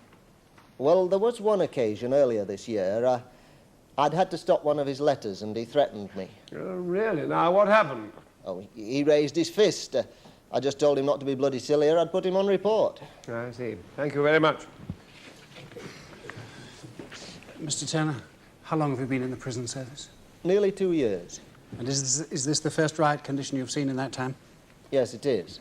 Well, there was one occasion earlier this year. I'd had to stop one of his letters, and he threatened me. Oh, really? Now, what happened? Oh, he raised his fist. I just told him not to be bloody silly, or I'd put him on report. I see. Thank you very much. Mr. Turner, how long have you been in the prison service? Nearly 2 years. And is this the first riot condition you've seen in that time? Yes, it is.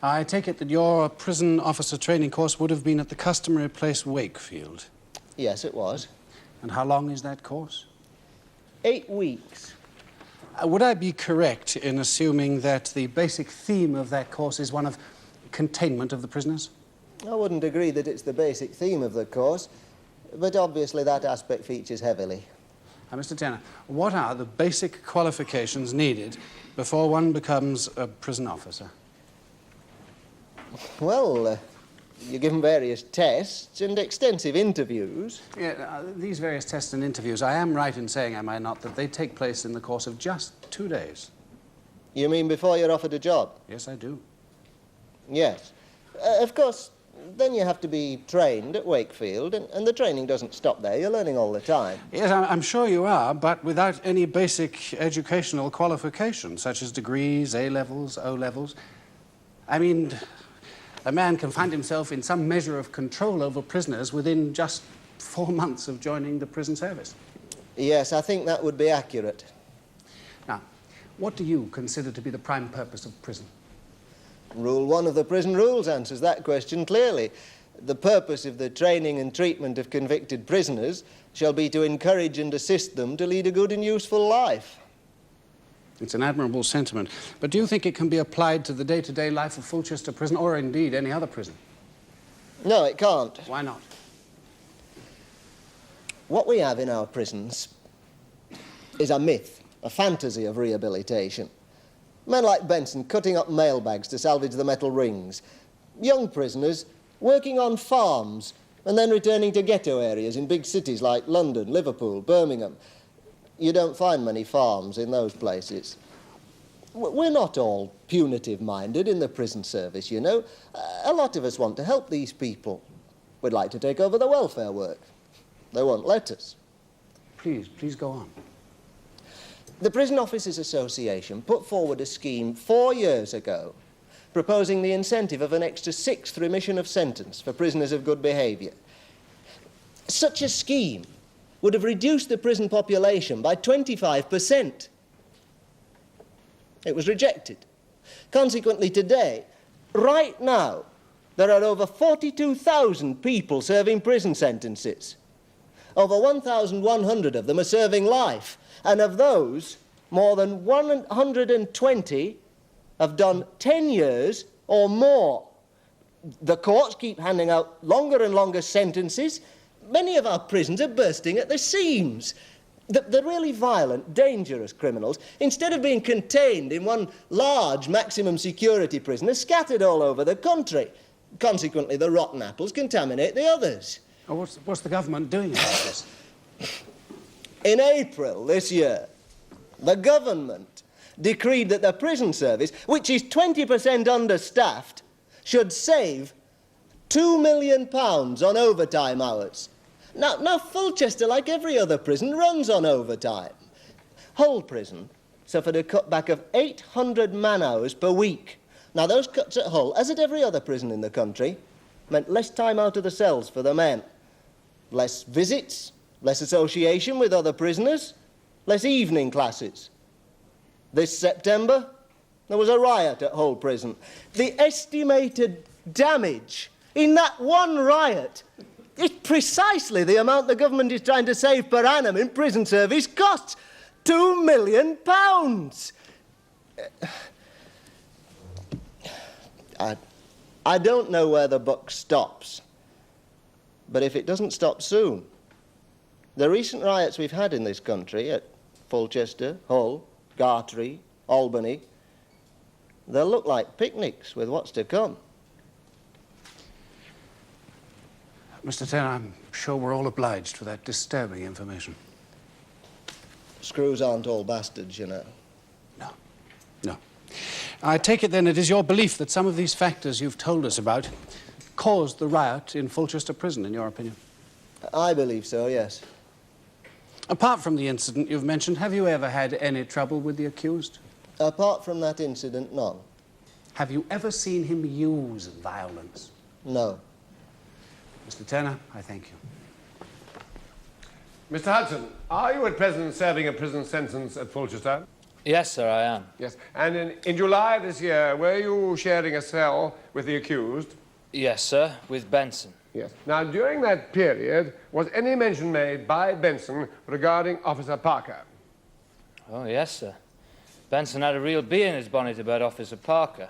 I take it that your prison officer training course would have been at the customary place Wakefield. Yes, it was. And how long is that course? 8 weeks. Would I be correct in assuming that the basic theme of that course is one of containment of the prisoners? I wouldn't agree that it's the basic theme of the course, but obviously that aspect features heavily. Now, Mr. Turner, what are the basic qualifications needed before one becomes a prison officer? Well, you're given various tests and extensive interviews. Yeah, these various tests and interviews, I am right in saying, am I not, that they take place in the course of just 2 days? You mean before you're offered a job? Yes, I do. Yes. Of course, then you have to be trained at Wakefield, and the training doesn't stop there. You're learning all the time. Yes, I'm sure you are, but without any basic educational qualifications, such as degrees, A-levels, O-levels. I mean, a man can find himself in some measure of control over prisoners within just 4 months of joining the prison service. Yes, I think that would be accurate. Now, what do you consider to be the prime purpose of prison? Rule 1 of the prison rules answers that question clearly. The purpose of the training and treatment of convicted prisoners shall be to encourage and assist them to lead a good and useful life. It's an admirable sentiment. But do you think it can be applied to the day-to-day life of Fulchester Prison, or indeed any other prison? No, it can't. Why not? What we have in our prisons is a myth, a fantasy of rehabilitation. Men like Benson cutting up mailbags to salvage the metal rings. Young prisoners working on farms and then returning to ghetto areas in big cities like London, Liverpool, Birmingham. You don't find many farms in those places. We're not all punitive-minded in the prison service, you know. A lot of us want to help these people. We'd like to take over the welfare work. They won't let us. Please go on. The Prison Officers Association put forward a scheme 4 years ago proposing the incentive of an extra 6th remission of sentence for prisoners of good behaviour. Such a scheme would have reduced the prison population by 25%. It was rejected. Consequently, today, right now, there are over 42,000 people serving prison sentences. Over 1,100 of them are serving life, and of those, more than 120 have done 10 years or more. The courts keep handing out longer and longer sentences. Many of our prisons are bursting at the seams. The really violent, dangerous criminals, instead of being contained in one large maximum security prison, are scattered all over the country. Consequently, the rotten apples contaminate the others. Oh, what's the government doing about this? In April this year, the government decreed that the prison service, which is 20% understaffed, should save £2 million on overtime hours. Now, Fulchester, like every other prison, runs on overtime. Hull Prison suffered a cutback of 800 man-hours per week. Now, those cuts at Hull, as at every other prison in the country, meant less time out of the cells for the men. Less visits, less association with other prisoners, less evening classes. This September, there was a riot at Hull Prison. The estimated damage in that one riot is precisely the amount the government is trying to save per annum in prison service costs. £2 million. I don't know where the buck stops, but if it doesn't stop soon, the recent riots we've had in this country at Fulchester, Hull, Gartree, Albany, they'll look like picnics with what's to come. Mr. Turner, I'm sure we're all obliged for that disturbing information. Screws aren't all bastards, you know. No. I take it then it is your belief that some of these factors you've told us about caused the riot in Fulchester Prison, in your opinion? I believe so, yes. Apart from the incident you've mentioned, have you ever had any trouble with the accused? Apart from that incident, none. Have you ever seen him use violence? No. Mr. Turner, I thank you. Mr. Hudson, are you at present serving a prison sentence at Fulchester? Yes, sir, I am. Yes. And in July this year, were you sharing a cell with the accused? Yes, sir, with Benson. Yes. Now, during that period, was any mention made by Benson regarding Officer Parker? Oh, yes, sir. Benson had a real bee in his bonnet about Officer Parker.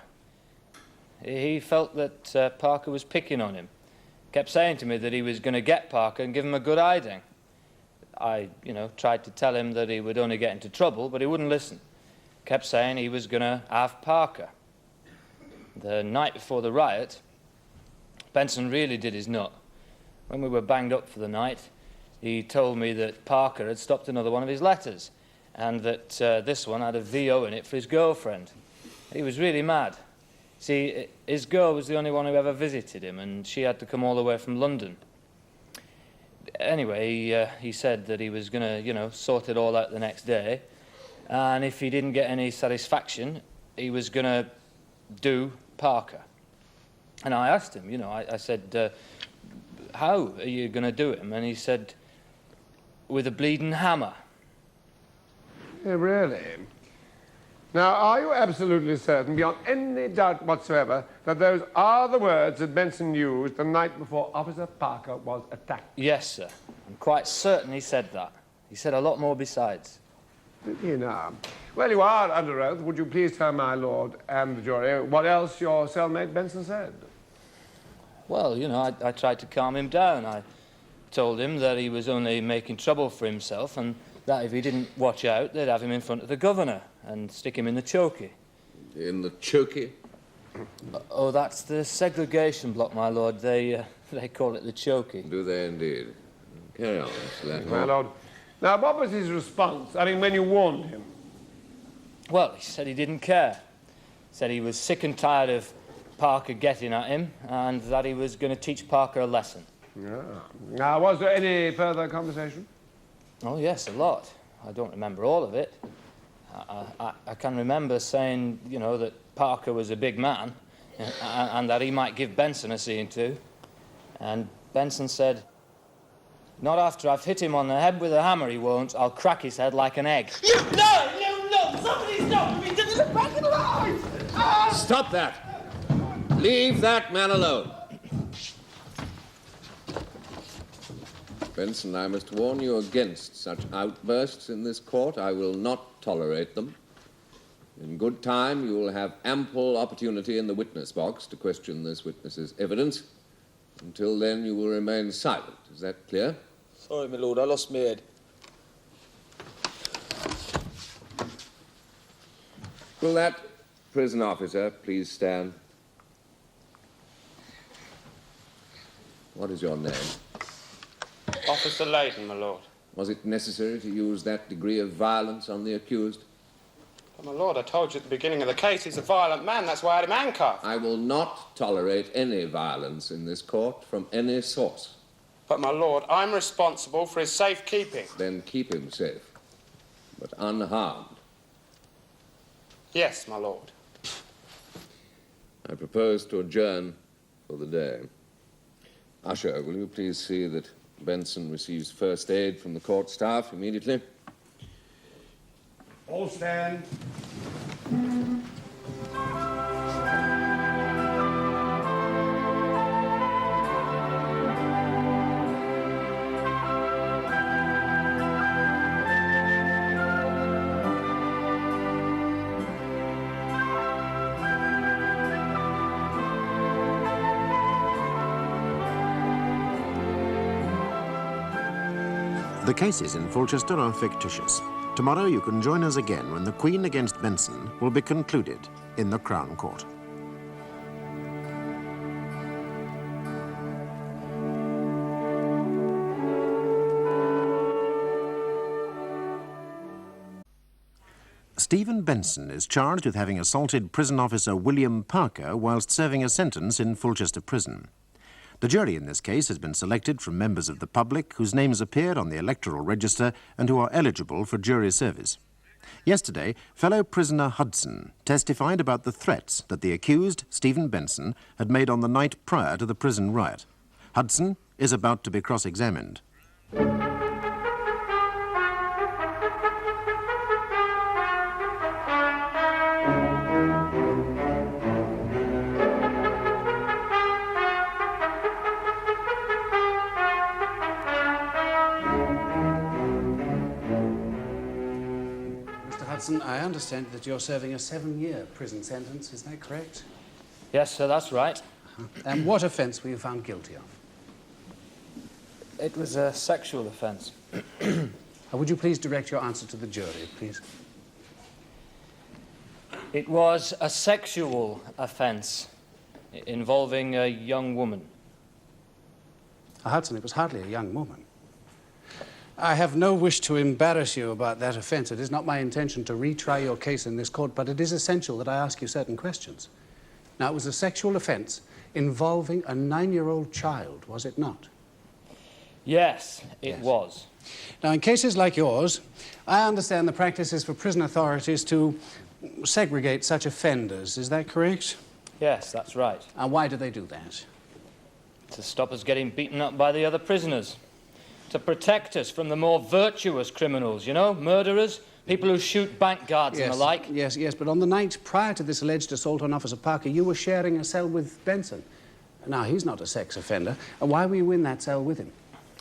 He felt that Parker was picking on him. Kept saying to me that he was going to get Parker and give him a good hiding. I, tried to tell him that he would only get into trouble, but he wouldn't listen. Kept saying he was going to have Parker. The night before the riot, Benson really did his nut. When we were banged up for the night, he told me that Parker had stopped another one of his letters, and that this one had a VO in it for his girlfriend. He was really mad. See, his girl was the only one who ever visited him, and she had to come all the way from London. Anyway, he said that he was going to, sort it all out the next day, and if he didn't get any satisfaction, he was going to do Parker. And I asked him, I said, how are you going to do him? And he said, with a bleeding hammer. Yeah, really? Now, are you absolutely certain, beyond any doubt whatsoever, that those are the words that Benson used the night before Officer Parker was attacked? Yes, sir. I'm quite certain he said that. He said a lot more besides. Did he now? Well, you are under oath. Would you please tell my lord and the jury what else your cellmate Benson said? Well, you know, I tried to calm him down. I told him that he was only making trouble for himself and that if he didn't watch out, they'd have him in front of the governor and stick him in the chokey. In the chokey? Oh, that's the segregation block, my lord. They call it the chokey. Do they indeed? Carry on, Mr. Latimer. My lord. Now, what was his response? I mean, when you warned him? Well, he said he didn't care. Said he was sick and tired of Parker getting at him and that he was going to teach Parker a lesson. Yeah. Now, was there any further conversation? Oh, yes, a lot. I don't remember all of it. I can remember saying, you know, that Parker was a big man and that he might give Benson a seeing to. And Benson said, not after I've hit him on the head with a hammer, he won't. I'll crack his head like an egg. No! Somebody stop me! Get in the back of the line! Ah! Stop that! Leave that man alone. Benson, I must warn you against such outbursts in this court. I will not tolerate them. In good time, you will have ample opportunity in the witness box to question this witness's evidence. Until then, you will remain silent. Is that clear? Sorry, my lord, I lost my head. Will that prison officer please stand? What is your name? Officer Layton, my lord. Was it necessary to use that degree of violence on the accused? But, my lord, I told you at the beginning of the case he's a violent man. That's why I had him handcuffed. I will not tolerate any violence in this court from any source. But, my lord, I'm responsible for his safekeeping. Then keep him safe, but unharmed. Yes, my lord. I propose to adjourn for the day. Usher, will you please see that Benson receives first aid from the court staff immediately? All stand. The cases in Fulchester are fictitious. Tomorrow you can join us again when the Queen against Benson will be concluded in the Crown Court. Stephen Benson is charged with having assaulted prison officer William Parker whilst serving a sentence in Fulchester Prison. The jury in this case has been selected from members of the public whose names appeared on the electoral register and who are eligible for jury service. Yesterday, fellow prisoner Hudson testified about the threats that the accused, Stephen Benson, had made on the night prior to the prison riot. Hudson is about to be cross-examined. Hudson, I understand that you're serving a 7-year prison sentence. Is that correct? Yes, sir, that's right. And what offence were you found guilty of? It was a sexual offence. Would you please direct your answer to the jury, please? It was a sexual offence involving a young woman. Hudson, it was hardly a young woman. I have no wish to embarrass you about that offence. It is not my intention to retry your case in this court, but it is essential that I ask you certain questions. Now, it was a sexual offence involving a 9-year-old child, was it not? Yes, it was. Now, in cases like yours, I understand the practice is for prison authorities to segregate such offenders. Is that correct? Yes, that's right. And why do they do that? To stop us getting beaten up by the other prisoners. To protect us from the more virtuous criminals, you know, murderers, people who shoot bank guards and the like. Yes, but on the night prior to this alleged assault on Officer Parker, you were sharing a cell with Benson. Now, he's not a sex offender. Why were you in that cell with him?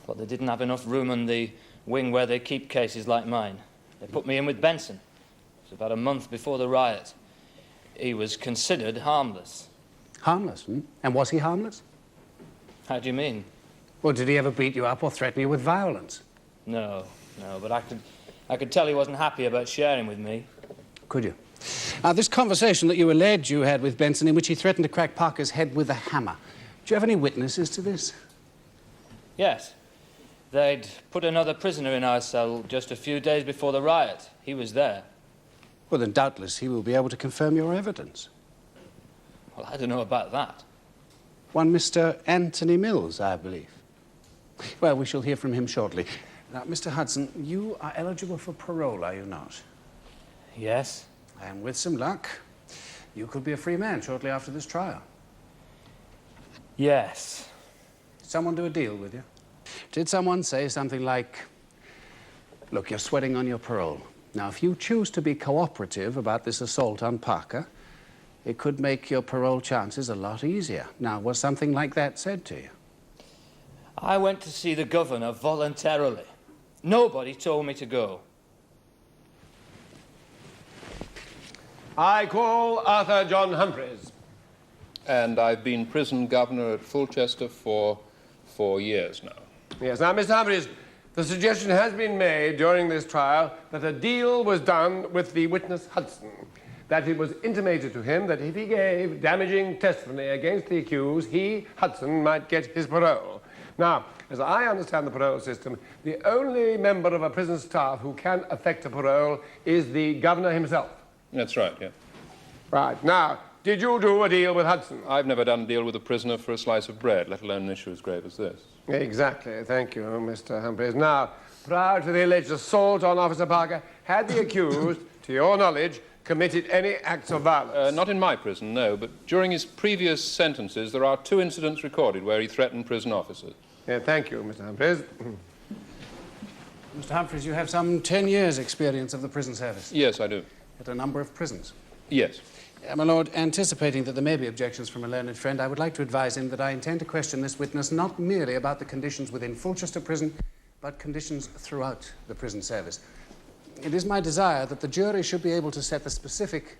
Well, they didn't have enough room in the wing where they keep cases like mine. They put me in with Benson. It was about a month before the riot. He was considered harmless. Harmless, hmm? And was he harmless? How do you mean? Well, did he ever beat you up or threaten you with violence? No, but I could tell he wasn't happy about sharing with me. Could you? Now, this conversation that you allege you had with Benson in which he threatened to crack Parker's head with a hammer, do you have any witnesses to this? Yes. They'd put another prisoner in our cell just a few days before the riot. He was there. Well, then doubtless he will be able to confirm your evidence. Well, I don't know about that. One Mr. Anthony Mills, I believe. Well, we shall hear from him shortly. Now, Mr. Hudson, you are eligible for parole, are you not? Yes. And with some luck, you could be a free man shortly after this trial. Yes. Did someone do a deal with you? Did someone say something like, look, you're sweating on your parole. Now, if you choose to be cooperative about this assault on Parker, it could make your parole chances a lot easier. Now, was something like that said to you? I went to see the governor voluntarily. Nobody told me to go. I call Arthur John Humphreys. And I've been prison governor at Fulchester for 4 years now. Yes, now, Mr. Humphreys, the suggestion has been made during this trial that a deal was done with the witness Hudson, that it was intimated to him that if he gave damaging testimony against the accused, he, Hudson, might get his parole. Now, as I understand the parole system, the only member of a prison staff who can effect a parole is the governor himself. That's right, yeah. Right. Now, did you do a deal with Hudson? I've never done a deal with a prisoner for a slice of bread, let alone an issue as grave as this. Exactly. Thank you, Mr. Humphreys. Now, prior to the alleged assault on Officer Parker, had the accused, to your knowledge, committed any acts of violence? Not in my prison, no, but during his previous sentences, there are 2 incidents recorded where he threatened prison officers. Yeah, thank you, Mr. Humphreys. Mr. Humphreys, you have some 10 years' experience of the prison service. Yes, I do. At a number of prisons. Yes. My Lord, anticipating that there may be objections from a learned friend, I would like to advise him that I intend to question this witness not merely about the conditions within Fulchester Prison, but conditions throughout the prison service. It is my desire that the jury should be able to set the specific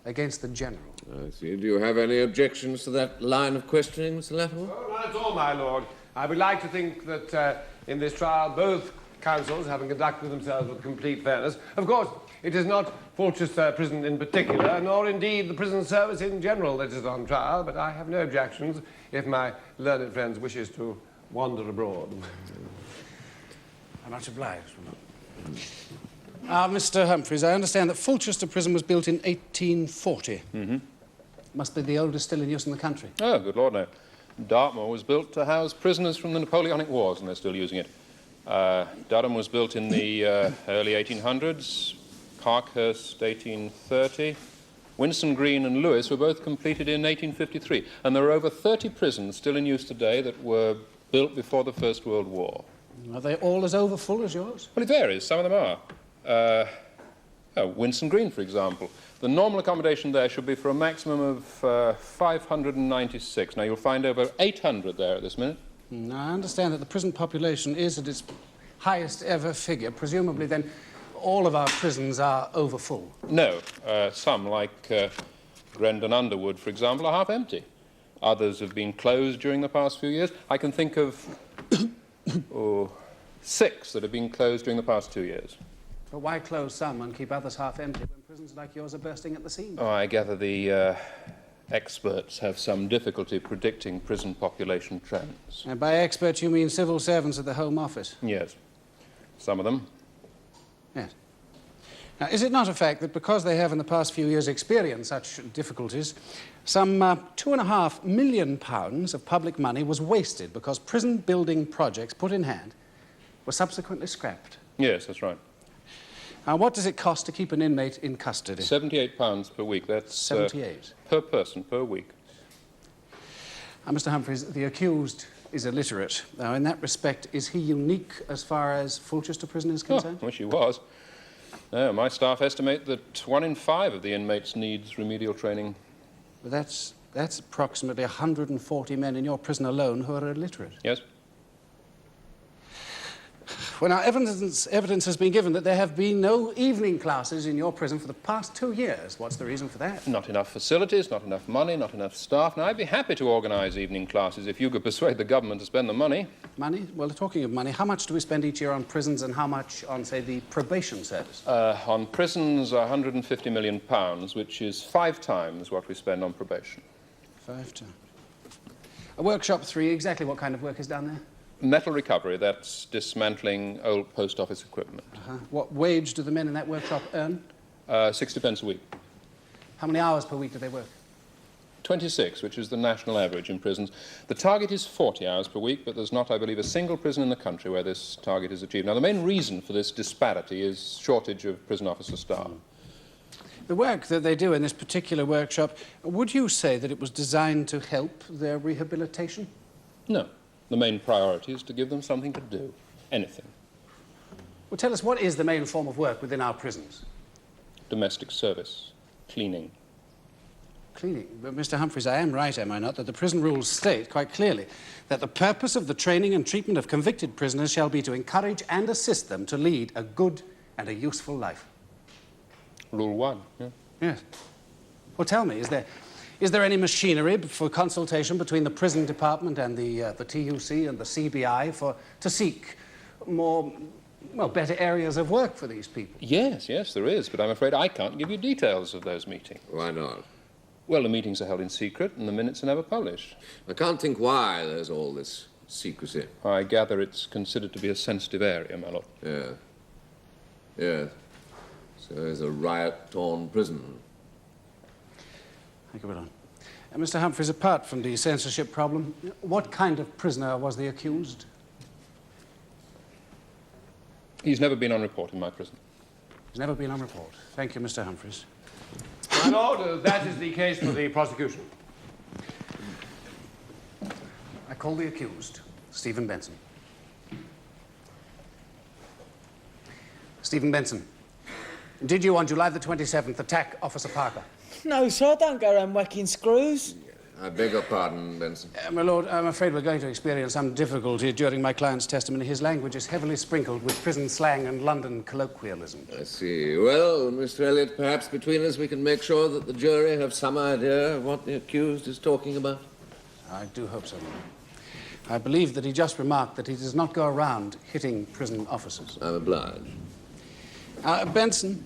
against the general. I see. Do you have any objections to that line of questioning, Mr. Latimer? Oh, not at all, my lord. I would like to think that in this trial, both counsels, having conducted themselves with complete fairness, of course, it is not Fulchester Prison in particular, nor indeed the prison service in general that is on trial, but I have no objections if my learned friend wishes to wander abroad. I'm much obliged. Mr. Humphreys, I understand that Fulchester Prison was built in 1840. Mm-hmm. Must be the oldest still in use in the country. Oh, good Lord, no. Dartmoor was built to house prisoners from the Napoleonic Wars, and they're still using it. Durham was built in the early 1800s. Parkhurst, 1830. Winston Green and Lewis were both completed in 1853. And there are over 30 prisons still in use today that were built before the First World War. Are they all as overfull as yours? Well, it varies. Some of them are. Winston Green, for example. The normal accommodation there should be for a maximum of 596. Now, you'll find over 800 there at this minute. I understand that the prison population is at its highest ever figure. Presumably, then, all of our prisons are overfull. No. Some, like Grendon Underwood, for example, are half empty. Others have been closed during the past few years. I can think of 6 that have been closed during the past 2 years. But why close some and keep others half empty when prisons like yours are bursting at the seams? Oh, I gather the experts have some difficulty predicting prison population trends. And by experts, you mean civil servants at the Home Office? Yes. Some of them. Yes. Now, is it not a fact that because they have in the past few years experienced such difficulties, some £2.5 million of public money was wasted because prison building projects put in hand were subsequently scrapped? Yes, that's right. Now, what does it cost to keep an inmate in custody? £78 per week. That's 78 per person per week. Mr. Humphreys, the accused is illiterate. Now, in that respect, is he unique as far as Fulchester Prison is concerned? I wish he was. No, my staff estimate that 1 in 5 of the inmates needs remedial training. But that's approximately 140 men in your prison alone who are illiterate. Yes. Well, now, evidence has been given that there have been no evening classes in your prison for the past 2 years. What's the reason for that? Not enough facilities, not enough money, not enough staff. Now, I'd be happy to organise evening classes if you could persuade the government to spend the money. Money? Well, talking of money, how much do we spend each year on prisons and how much on, say, the probation service? On prisons, £150 million, which is 5 times what we spend on probation. 5 times. Workshop 3, exactly what kind of work is done there? Metal recovery, that's dismantling old post office equipment. What wage do the men in that workshop earn? 60 pence a week. How many hours per week do they work? 26, which is the national average in prisons. The target is 40 hours per week, but there's not, I believe, a single prison in the country where this target is achieved. Now, the main reason for this disparity is shortage of prison officer staff. The work that they do in this particular workshop, would you say that it was designed to help their rehabilitation? No. The main priority is to give them something to do. Anything. Well, tell us, what is the main form of work within our prisons? Domestic service. Cleaning. Cleaning? But, Mr. Humphreys, I am right, am I not, that the prison rules state quite clearly that the purpose of the training and treatment of convicted prisoners shall be to encourage and assist them to lead a good and a useful life. Rule 1, yeah. Yes. Well, tell me, is there any machinery for consultation between the prison department and the TUC and the CBI to seek more, well, better areas of work for these people? Yes, there is, but I'm afraid I can't give you details of those meetings. Why not? Well, the meetings are held in secret and the minutes are never published. I can't think why there's all this secrecy. I gather it's considered to be a sensitive area, my lord. Yeah. Yes. So there's a riot-torn prison. Thank you, Baron. Mr. Humphreys, apart from the censorship problem, what kind of prisoner was the accused? He's never been on report in my prison. He's never been on report. Thank you, Mr. Humphreys. My lord, that is the case for the prosecution. I call the accused, Stephen Benson. Stephen Benson, did you, on July the 27th, attack Officer Parker? No, sir, I don't go around whacking screws. I beg your pardon, Benson. My lord, I'm afraid we're going to experience some difficulty during my client's testimony. His language is heavily sprinkled with prison slang and London colloquialism. I see. Well, Mr. Elliot, perhaps between us we can make sure that the jury have some idea of what the accused is talking about. I do hope so. I believe that he just remarked that he does not go around hitting prison officers. I'm obliged. Benson,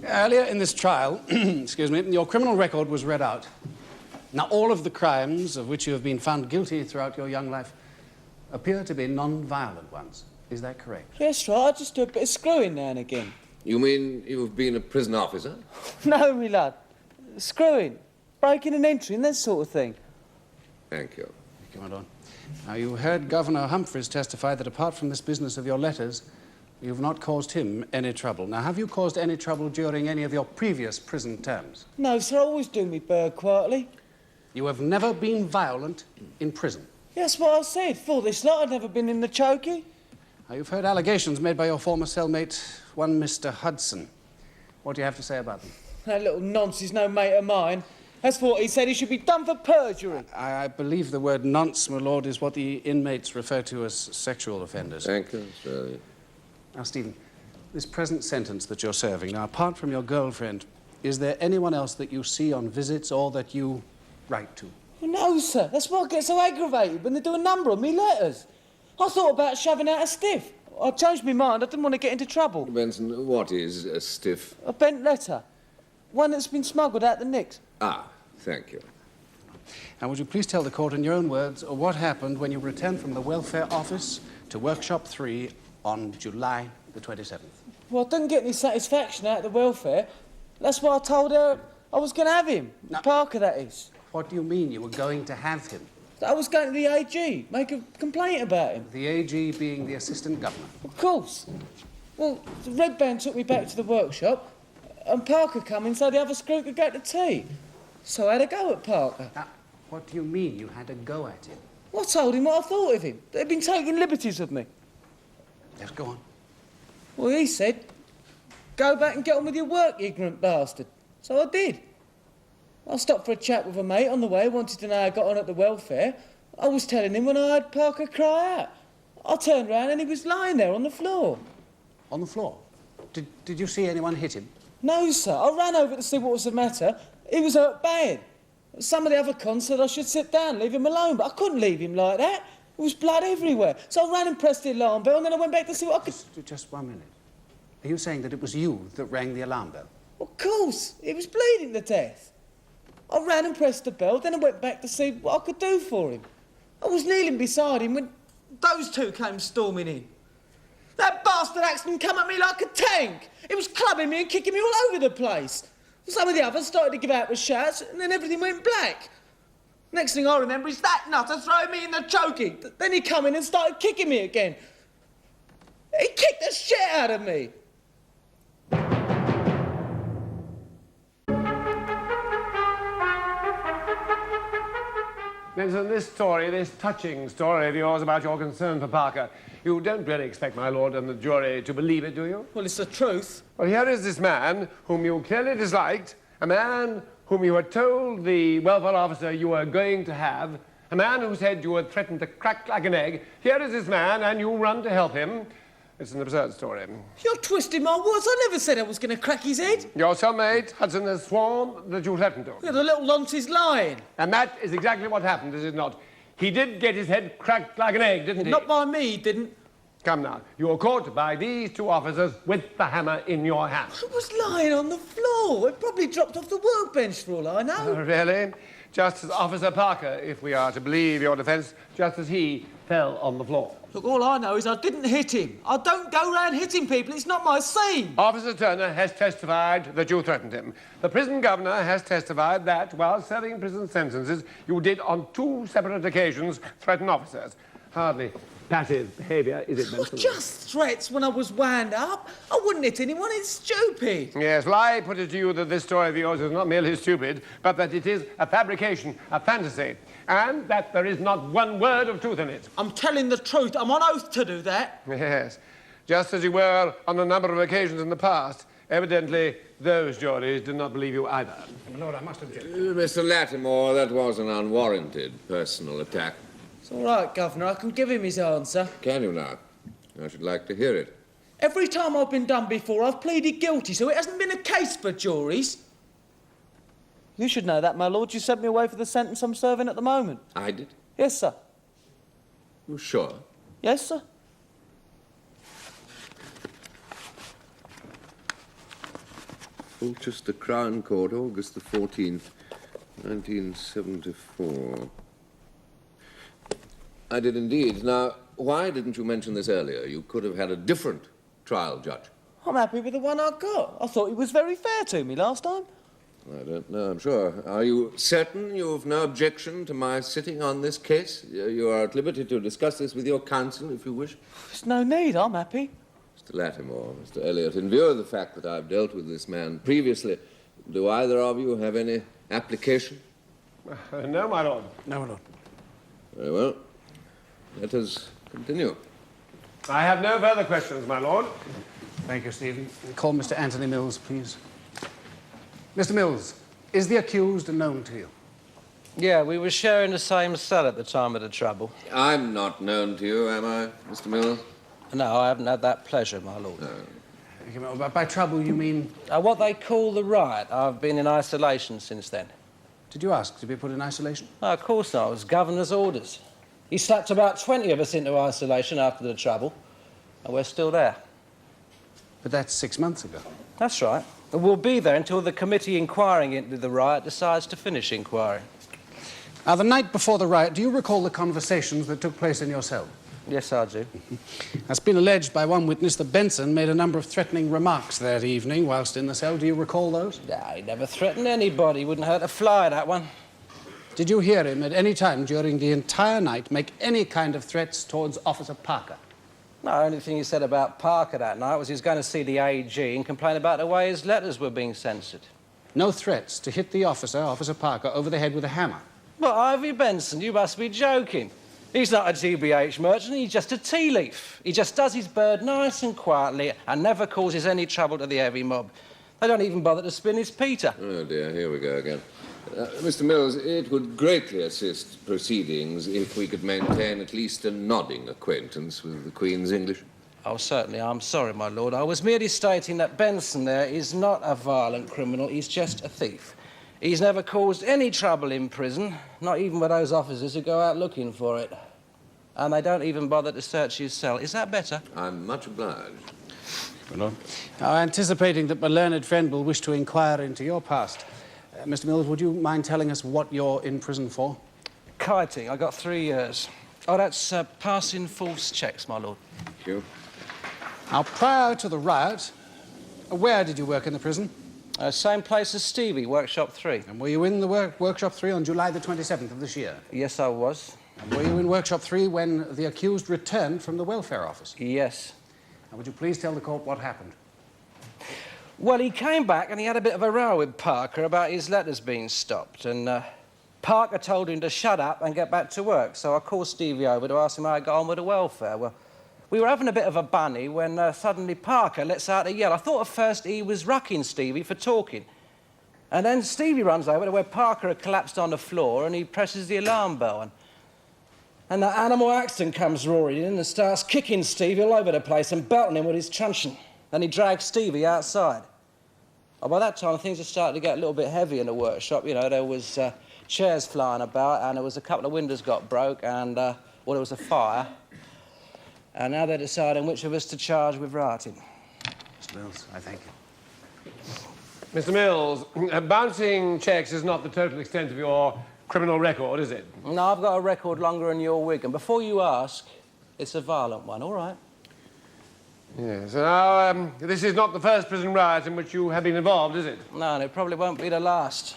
earlier in this trial, excuse me, your criminal record was read out. Now, all of the crimes of which you have been found guilty throughout your young life appear to be non-violent ones. Is that correct? Yes, right. I just do a bit of screwing now and again. You mean you've been a prison officer? No, me lad. Screwing, breaking and entering, that sort of thing. Thank you. Come on. Now, you heard Governor Humphreys testify that apart from this business of your letters, you've not caused him any trouble. Now, have you caused any trouble during any of your previous prison terms? No, sir, I always do me bird quietly. You have never been violent in prison? Yes, what I said. For this lot, I've never been in the chokey. Now, you've heard allegations made by your former cellmate, one Mr. Hudson. What do you have to say about them? That little nonce is no mate of mine. That's what he said. He should be done for perjury. I believe the word nonce, my lord, is what the inmates refer to as sexual offenders. Thank you, Mr. Elliot. Now, Stephen, this present sentence that you're serving, now, apart from your girlfriend, is there anyone else that you see on visits or that you write to? No, sir. That's why I get so aggravated when they do a number of me letters. I thought about shoving out a stiff. I changed my mind. I didn't want to get into trouble. Benson, what is a stiff? A bent letter. One that's been smuggled out the nicks. Ah, thank you. Now, would you please tell the court in your own words what happened when you returned from the welfare office to Workshop 3 on July the 27th? Well, I didn't get any satisfaction out of the welfare. That's why I told her I was going to have him. No. Parker, that is. What do you mean you were going to have him? I was going to the AG, make a complaint about him. The AG being the assistant governor? Of course. Well, the Red Band took me back to the workshop, and Parker come in so the other screw could go to tea. So I had a go at Parker. What do you mean you had a go at him? I told him what I thought of him. They'd been taking liberties with me. Yes, go on. Well, he said, go back and get on with your work, you ignorant bastard. So I did. I stopped for a chat with a mate on the way, wanted to know how I got on at the welfare. I was telling him when I heard Parker cry out. I turned round and he was lying there on the floor. On the floor? Did you see anyone hit him? No, sir. I ran over to see what was the matter. He was hurt bad. Some of the other cons said I should sit down, leave him alone, but I couldn't leave him like that. There was blood everywhere. So I ran and pressed the alarm bell, and then I went back to see what I could... Just 1 minute. Are you saying that it was you that rang the alarm bell? Of course. He was bleeding to death. I ran and pressed the bell, then I went back to see what I could do for him. I was kneeling beside him when those two came storming in. That bastard Axton come at me like a tank. He was clubbing me and kicking me all over the place. Some of the others started to give out with shouts, and then everything went black. Next thing I remember is that nutter throwing me in the chokey. Then he come in and started kicking me again. He kicked the shit out of me. Benson, this story, this touching story of yours about your concern for Parker, you don't really expect my lord and the jury to believe it, do you? Well, it's the truth. Well, here is this man whom you clearly disliked, a man whom you had told the welfare officer you were going to have, a man who said you had threatened to crack like an egg. Here is this man, and you run to help him. It's an absurd story. You're twisting my words. I never said I was going to crack his head. Your cellmate, Hudson, has sworn that you threatened to. Yeah, the little nonce is lying. And that is exactly what happened, is it not? He did get his head cracked like an egg, didn't he? Not by me, he didn't. Come now. You were caught by these two officers with the hammer in your hand. I was lying on the floor. It probably dropped off the workbench for all I know. Oh, really? Just as Officer Parker, if we are to believe your defence, just as he fell on the floor. Look, all I know is I didn't hit him. I don't go round hitting people. It's not my scene. Officer Turner has testified that you threatened him. The prison governor has testified that, while serving prison sentences, you did on 2 separate occasions threaten officers. Hardly passive behaviour, is it, Benson? Well, just threats when I was wound up. I wouldn't hit anyone. It's stupid. Yes, well, I put it to you that this story of yours is not merely stupid, but that it is a fabrication, a fantasy, and that there is not one word of truth in it. I'm telling the truth. I'm on oath to do that. Yes, just as you were on a number of occasions in the past. Evidently, those juries did not believe you either. My lord, I must object. Mr. Lattimore, that was an unwarranted personal attack. It's all right, Governor. I can give him his answer. Can you now? I should like to hear it. Every time I've been done before, I've pleaded guilty, so it hasn't been a case for juries. You should know that, my lord. You sent me away for the sentence I'm serving at the moment. I did? Yes, sir. You sure? Yes, sir. Colchester Crown Court, August the 14th, 1974. I did indeed. Now, why didn't you mention this earlier? You could have had a different trial judge. I'm happy with the one I got. I thought he was very fair to me last time. I don't know, I'm sure. Are you certain you've no objection to my sitting on this case? You are at liberty to discuss this with your counsel, if you wish. There's no need. I'm happy. Mr. Lattimore, Mr. Elliot, in view of the fact that I've dealt with this man previously, do either of you have any application? No, my lord. No, my lord. Very well. Let us continue. I have no further questions, my lord. Thank you, Stephen. Call Mr. Anthony Mills, please. Mr. Mills, is the accused known to you? Yeah, we were sharing the same cell at the time of the trouble. I'm not known to you, am I, Mr. Mills? No, I haven't had that pleasure, my lord. No. By trouble, you mean... What they call the riot. I've been in isolation since then. Did you ask to be put in isolation? No, of course not. It was governor's orders. He slapped about 20 of us into isolation after the trouble, and we're still there. But that's 6 months ago. That's right. And we'll be there until the committee inquiring into the riot decides to finish inquiring. Now, the night before the riot, do you recall the conversations that took place in your cell? Yes, I do. It's been alleged by one witness that Benson made a number of threatening remarks that evening whilst in the cell. Do you recall those? No, he never threatened anybody. Wouldn't hurt a fly, that one. Did you hear him at any time during the entire night make any kind of threats towards Officer Parker? No, the only thing he said about Parker that night was he was going to see the AG and complain about the way his letters were being censored. No threats to hit the officer, Officer Parker, over the head with a hammer? But Ivy Benson, you must be joking. He's not a GBH merchant, he's just a tea leaf. He just does his bird nice and quietly and never causes any trouble to the heavy mob. They don't even bother to spin his Peter. Oh, dear, here we go again. Mr. Mills, it would greatly assist proceedings if we could maintain at least a nodding acquaintance with the Queen's English. Oh, certainly. I'm sorry, my lord. I was merely stating that Benson there is not a violent criminal. He's just a thief. He's never caused any trouble in prison, not even with those officers who go out looking for it. And they don't even bother to search his cell. Is that better? I'm much obliged. My lord. Now, anticipating that my learned friend will wish to inquire into your past, Mr. Mills, would you mind telling us what you're in prison for? Kiting. I got 3 years. Oh, that's passing false checks, my lord. Thank you. Now, prior to the riot, where did you work in the prison? Same place as Stevie, Workshop 3. And were you in the Workshop 3 on July the 27th of this year? Yes, I was. And were you in Workshop 3 when the accused returned from the welfare office? Yes. And would you please tell the court what happened? Well, he came back and he had a bit of a row with Parker about his letters being stopped. And Parker told him to shut up and get back to work. So I called Stevie over to ask him how he got on with the welfare. Well, we were having a bit of a bunny when suddenly Parker lets out a yell. I thought at first he was rucking Stevie for talking. And then Stevie runs over to where Parker had collapsed on the floor and he presses the alarm bell. And that animal Axton comes roaring in and starts kicking Stevie all over the place and belting him with his truncheon. Then he drags Stevie outside. Oh, by that time, things had started to get a little bit heavy in the workshop. You know, there was chairs flying about and there was a couple of windows got broke and, well, there was a fire. And now they're deciding which of us to charge with rioting. Mr. Mills, I thank you. Mr. Mills, bouncing checks is not the total extent of your criminal record, is it? No, I've got a record longer than your wig. And before you ask, it's a violent one, all right? Yes. Now, this is not the first prison riot in which you have been involved, is it? No, and it probably won't be the last.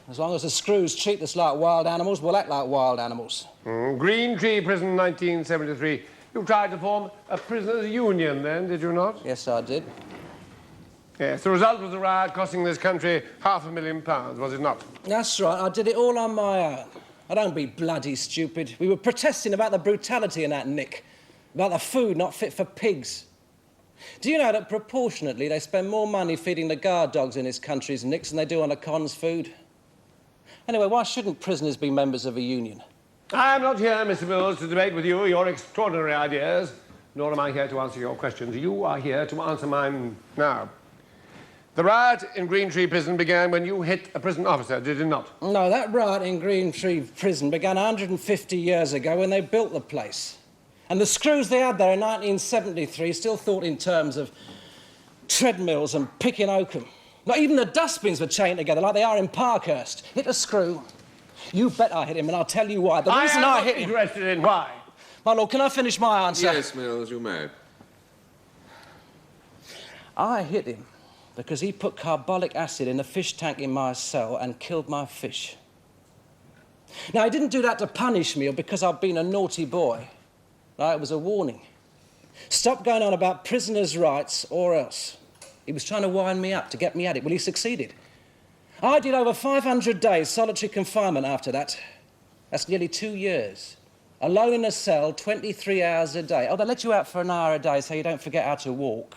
As long as the screws treat us like wild animals, we'll act like wild animals. Green Tree Prison, 1973. You tried to form a prisoners' union then, did you not? Yes, I did. Yes, the result was a riot costing this country £500,000, was it not? That's right, I did it all on my own. I don't be bloody stupid. We were protesting about the brutality in that nick, about the food not fit for pigs. Do you know that proportionately they spend more money feeding the guard dogs in this country's nicks than they do on the cons' food? Anyway, why shouldn't prisoners be members of a union? I am not here, Mr. Mills, to debate with you your extraordinary ideas, nor am I here to answer your questions. You are here to answer mine now. The riot in Green Tree Prison began when you hit a prison officer, did it not? No, that riot in Green Tree Prison began 150 years ago when they built the place. And the screws they had there in 1973 still thought in terms of treadmills and picking oakum. Not even the dustbins were chained together like they are in Parkhurst. Hit a screw. You bet I hit him, and I'll tell you why. The reason I hit him... I'm interested in why. My lord, can I finish my answer? Yes, Mills, you may. I hit him because he put carbolic acid in the fish tank in my cell and killed my fish. Now, he didn't do that to punish me or because I've been a naughty boy. No, it was a warning. Stop going on about prisoners' rights or else. He was trying to wind me up to get me at it. Well, he succeeded. I did over 500 days solitary confinement after that. That's nearly 2 years. Alone in a cell, 23 hours a day. Oh, they let you out for an hour a day so you don't forget how to walk.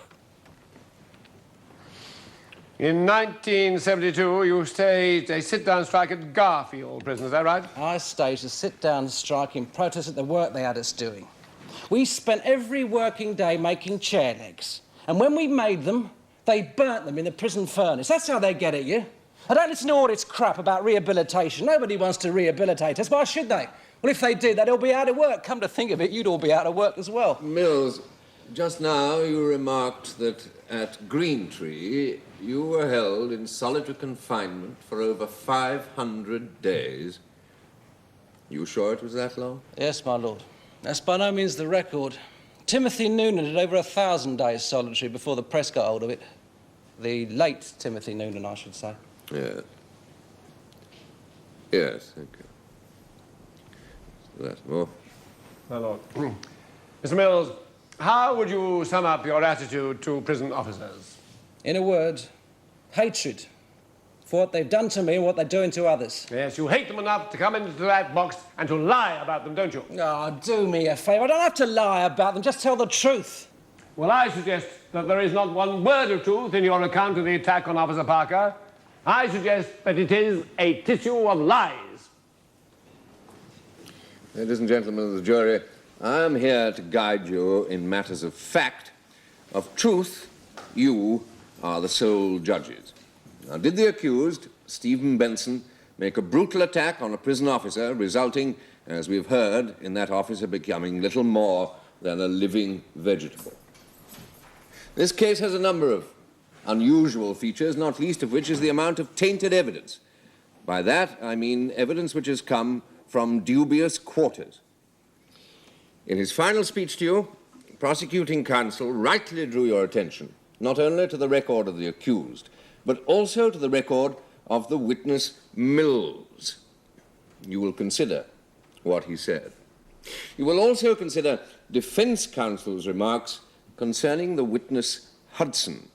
In 1972, you staged a sit-down strike at Garfield Prison, is that right? I staged a sit-down strike in protest at the work they had us doing. We spent every working day making chair legs. And when we made them, they burnt them in the prison furnace. That's how they get at you. I don't listen to all this crap about rehabilitation. Nobody wants to rehabilitate us. Why should they? Well, if they did, they'd all be out of work. Come to think of it, you'd all be out of work as well. Mills, just now you remarked that at Green Tree you were held in solitary confinement for over 500 days. You sure it was that long? Yes, my lord. That's by no means the record. Timothy Noonan did over 1,000 days solitary before the press got hold of it. The late Timothy Noonan, I should say. Yes. Yes, thank you. That's more. My lord. Mr. Mills, how would you sum up your attitude to prison officers? In a word, hatred. for what they've done to me and what they're doing to others. Yes, you hate them enough to come into that box and to lie about them, don't you? Oh, do me a favour. I don't have to lie about them. Just tell the truth. Well, I suggest that there is not one word of truth in your account of the attack on Officer Parker. I suggest that it is a tissue of lies. Ladies and gentlemen of the jury, I am here to guide you in matters of fact. Of truth, you are the sole judges. Now, did the accused, Stephen Benson, make a brutal attack on a prison officer, resulting, as we've heard, in that officer becoming little more than a living vegetable? This case has a number of unusual features, not least of which is the amount of tainted evidence. By that, I mean evidence which has come from dubious quarters. In his final speech to you, prosecuting counsel rightly drew your attention not only to the record of the accused, but also to the record of the witness Mills. You will consider what he said. You will also consider defense counsel's remarks concerning the witness Hudson.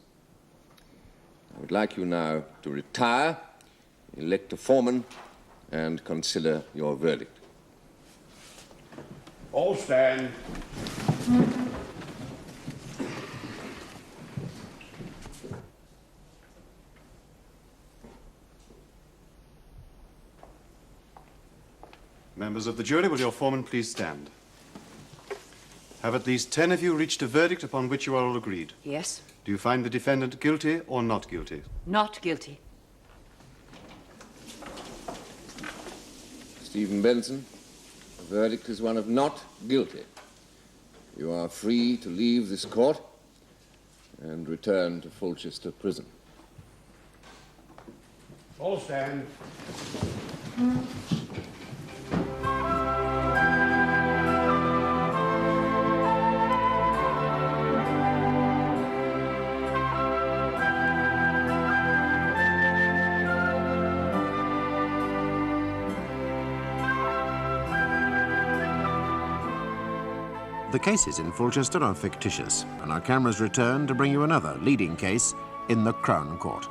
I would like you now to retire, elect a foreman, and consider your verdict. All stand. Members of the jury, will your foreman please stand? Have at least 10 of you reached a verdict upon which you are all agreed? Yes. Do you find the defendant guilty or not guilty? Not guilty. Stephen Benson, the verdict is one of not guilty. You are free to leave this court and return to Fulchester Prison. All stand. The cases in Fulchester are fictitious, and our cameras return to bring you another leading case in the Crown Court.